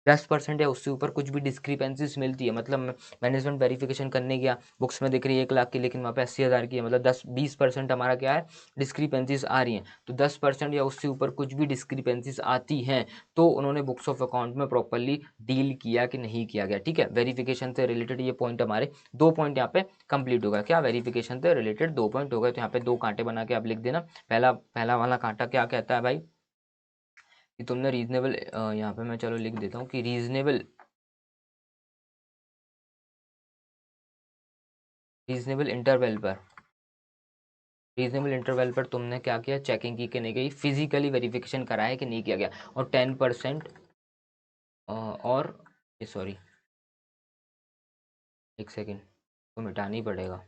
10% या उससे ऊपर कुछ भी डिस्क्रिपेंसीज मिलती है, मतलब मैनेजमेंट वेरिफिकेशन करने गया, बुक्स में दिख रही है 1 लाख की, लेकिन वहाँ पे 80,000 की है, मतलब 10-20% हमारा क्या है, डिस्क्रिपेंसीज आ रही हैं। तो 10% या उससे ऊपर कुछ भी डिस्क्रिपेंसीज आती हैं तो उन्होंने बुक्स ऑफ अकाउंट में प्रॉपरली डील किया कि नहीं किया गया, ठीक है। वेरिफिकेशन से रिलेटेड ये पॉइंट हमारे 2 पॉइंट यहाँ पे कंप्लीट होगा। क्या वेरिफिकेशन से रिलेटेड 2 पॉइंट हो गए, तो यहाँ पे 2 कांटे बना के आप लिख देना। पहला पहला वाला कांटा क्या कहता है भाई, कि तुमने रीजनेबल, यहाँ पे मैं चलो लिख देता हूँ कि रीजनेबल इंटरवल पर तुमने क्या किया, चेकिंग की कि नहीं गई, फिजिकली वेरिफिकेशन कराया कि नहीं किया गया, और 10% और सॉरी, एक सेकेंड तो मिटाना ही पड़ेगा,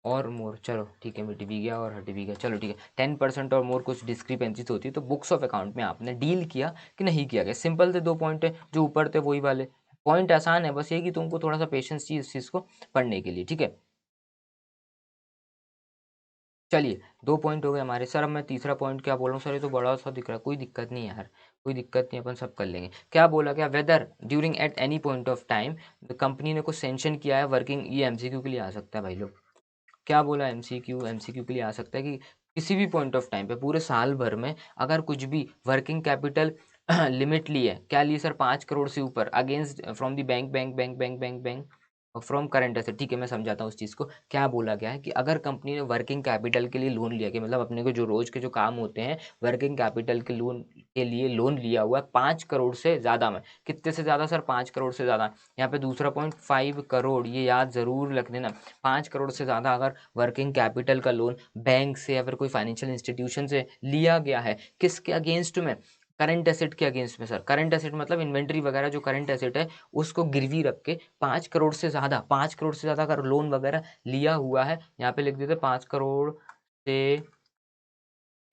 और मोर, चलो ठीक है, मिट भी गया और हट भी गया, चलो ठीक है। 10% और मोर कुछ डिस्क्रिपेंसीज होती है तो बुक्स ऑफ अकाउंट में आपने डील किया कि नहीं किया गया। सिंपल थे 2 पॉइंट है, जो ऊपर थे वही वाले पॉइंट, आसान है, बस ये कि तुमको थोड़ा सा पेशेंस चाहिए इस चीज़ को पढ़ने के लिए, ठीक है। चलिए 2 पॉइंट हो गए हमारे। सर अब मैं तीसरा पॉइंट क्या बोल रहा हूँ सर, ये तो बड़ा सा दिख रहा है, कोई दिक्कत नहीं है यार, कोई दिक्कत नहीं, अपन सब कर लेंगे। क्या बोला, क्या whether during at any point of time company ने कुछ सेंशन किया है वर्किंग, ये एमसीक्यू के लिए आ सकता है भाई लोग। क्या बोला, एमसीक्यू के लिए आ सकता है कि किसी भी पॉइंट ऑफ टाइम पे पूरे साल भर में अगर कुछ भी वर्किंग कैपिटल लिमिट ली है, क्या ली सर, 5 करोड़ से ऊपर, against from the bank from current asset, ठीक है। मैं समझाता हूँ उस चीज़ को। क्या बोला गया है कि अगर कंपनी ने वर्किंग कैपिटल के लिए लोन लिया, कि मतलब अपने को जो रोज के जो काम होते हैं वर्किंग कैपिटल के लोन के लिए लोन लिया हुआ है 5 करोड़ से ज़्यादा में, कितने से ज़्यादा सर, 5 करोड़ से ज़्यादा। यहाँ पे दूसरा पॉइंट 5 करोड़, ये याद ज़रूर रख देना। 5 करोड़ से ज़्यादा अगर वर्किंग कैपिटल का लोन बैंक से या फिर कोई फाइनेंशियल इंस्टीट्यूशन से लिया गया है, किसके अगेंस्ट में, करंट एसेट के अगेंस्ट में सर। करंट एसेट मतलब इन्वेंट्री वगैरह जो करंट एसेट है उसको गिरवी रख के 5 करोड़ से ज़्यादा, 5 करोड़ से ज़्यादा अगर लोन वगैरह लिया हुआ है, यहाँ पे लिख देते 5 करोड़ से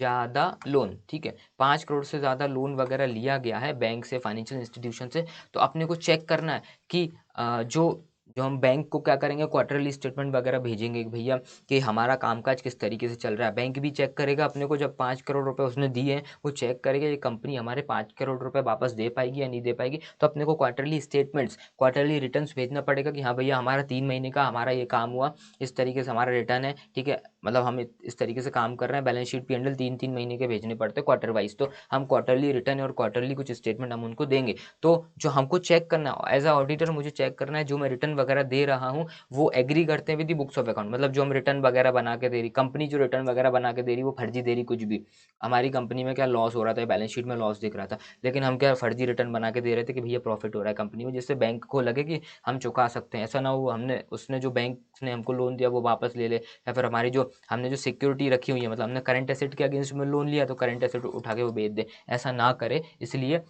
ज़्यादा लोन, ठीक है। 5 करोड़ से ज़्यादा लोन वगैरह लिया गया है बैंक से, फाइनेंशियल इंस्टीट्यूशन से, तो अपने को चेक करना है कि जो जो हम बैंक को क्या करेंगे, क्वार्टरली स्टेटमेंट वगैरह भेजेंगे कि भैया कि हमारा कामकाज किस तरीके से चल रहा है। बैंक भी चेक करेगा अपने को, जब 5 करोड़ रुपए उसने दिए हैं वो चेक करेगा ये कंपनी हमारे 5 करोड़ रुपए वापस दे पाएगी या नहीं दे पाएगी। तो अपने को क्वार्टरली स्टेटमेंट्स, क्वार्टरली रिटर्न्स भेजना पड़ेगा कि हाँ भैया हमारा 3 महीने का हमारा ये काम हुआ, इस तरीके से हमारा रिटर्न है, ठीक है। मतलब हम इस तरीके से काम कर रहे हैं, बैलेंस शीट P&L 3-3 महीने के भेजने पड़ते हैं क्वार्टर वाइज, तो हम क्वार्टरली रिटर्न और क्वार्टरली कुछ स्टेटमेंट हम उनको देंगे। तो जो हमको चेक करना है एज अ ऑडिटर, मुझे चेक करना है जो मैं रिटर्न वगैरह दे रहा हूँ वो एग्री करते हैं with the books of account, मतलब जो हम रिटर्न वगैरह बना के दे रही, कंपनी जो रिटर्न वगैरह बना के दे रही वो फर्जी दे रही कुछ भी। हमारी कंपनी में क्या लॉस हो रहा था, बैलेंस शीट में लॉस दिख रहा था, लेकिन हम क्या फर्जी रिटर्न बना के दे रहे थे कि भैया प्रॉफिट हो रहा है कंपनी में, जिससे बैंक को लगे कि हम चुका सकते हैं। ऐसा ना हो हमने उसने जो बैंक ने हमको लोन दिया वो वापस ले ले, या फिर हमारी जो हमने जो सिक्योरिटी रखी हुई है, मतलब हमने करंट एसेट के अगेंस्ट में लोन लिया तो करंट एसेट उठा के वो बेच दे, ऐसा ना करे। इसलिए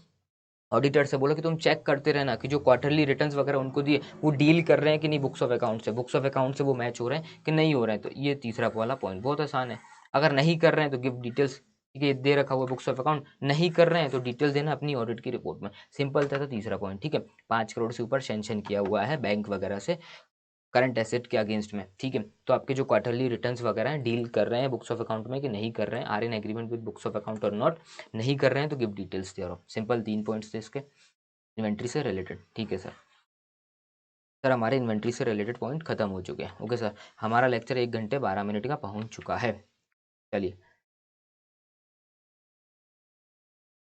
ऑडिटर से बोलो कि तुम चेक करते रहना कि जो क्वार्टरली रिटर्न्स वगैरह उनको दिए वो डील कर रहे हैं कि नहीं बुक्स ऑफ अकाउंट से, बुक्स ऑफ अकाउंट से वो मैच हो रहे हैं कि नहीं हो रहे हैं। तो ये तीसरा वाला पॉइंट बहुत आसान है। अगर नहीं कर रहे हैं तो गिव डिटेल्स, ठीक है, दे रखा हुआ बुक्स ऑफ अकाउंट, नहीं कर रहे हैं तो डिटेल देना अपनी ऑडिट की रिपोर्ट में। सिंपल था तीसरा पॉइंट, ठीक है। 5 करोड़ से ऊपर सेंशन किया हुआ है बैंक वगैरह से करंट एसेट के अगेंस्ट में, ठीक है। तो आपके जो क्वार्टरली रिटर्न्स वगैरह हैं डील कर रहे हैं बुक्स ऑफ अकाउंट में कि नहीं कर रहे हैं, are in agreement with books of account और नॉट, नहीं कर रहे हैं तो गिव डिटेल्स दे रहा हूँ। सिंपल 3 पॉइंट्स थे इसके इन्वेंट्री से रिलेटेड, ठीक है सर। सर हमारे इन्वेंट्री से रिलेटेड पॉइंट खत्म हो चुके हैं, ओके सर। हमारा लेक्चर 1 घंटे 12 मिनट का पहुंच चुका है। चलिए,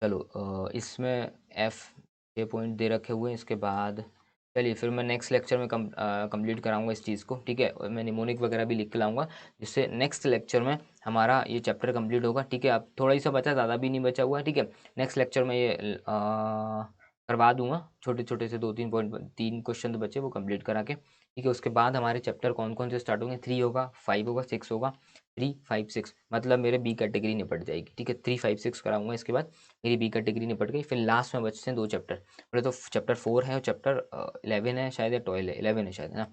चलो इसमें एफ ये पॉइंट दे रखे हुए हैं, इसके बाद चलिए फिर मैं नेक्स्ट लेक्चर में कंप्लीट कराऊंगा इस चीज़ को, ठीक है। और मैं निमोनिक वगैरह भी लिख के लाऊंगा, जिससे नेक्स्ट लेक्चर में हमारा ये चैप्टर कंप्लीट होगा, ठीक है। अब थोड़ा ही सा बचा, ज़्यादा भी नहीं बचा हुआ है, ठीक है। नेक्स्ट लेक्चर में ये करवा दूंगा, छोटे छोटे से 2-3 क्वेश्चन तो बचे वो कंप्लीट करा के, ठीक है। उसके बाद हमारे चैप्टर कौन कौन से स्टार्ट होंगे, 3 होगा, 5 होगा, 6 होगा, 3 5 6, मतलब मेरे बी कैटेगरी निपट जाएगी, ठीक है। 3 5 6 कराऊंगा, इसके बाद मेरी बी कैटेगरी निपट गई। फिर लास्ट में बचते हैं 2 चैप्टर, बोले तो चैप्टर 4 है और चैप्टर 11 है शायद, या 12 है, 11 है शायद, है ना।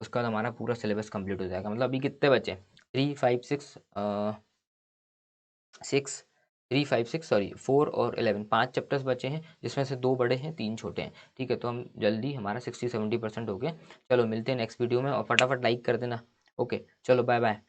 उसका बाद हमारा पूरा सिलेबस कंप्लीट हो जाएगा। मतलब अभी कितने बचे, 3 5 6 6 3 5 6 सॉरी 4 और 11, 5 चैप्टर्स बचे हैं, जिसमें से 2 बड़े हैं, 3 छोटे हैं, ठीक है। तो हम जल्दी, हमारा 60-70% हो गया। चलो मिलते हैं नेक्स्ट वीडियो में, और फटाफट लाइक कर देना। ओके चलो, बाय बाय।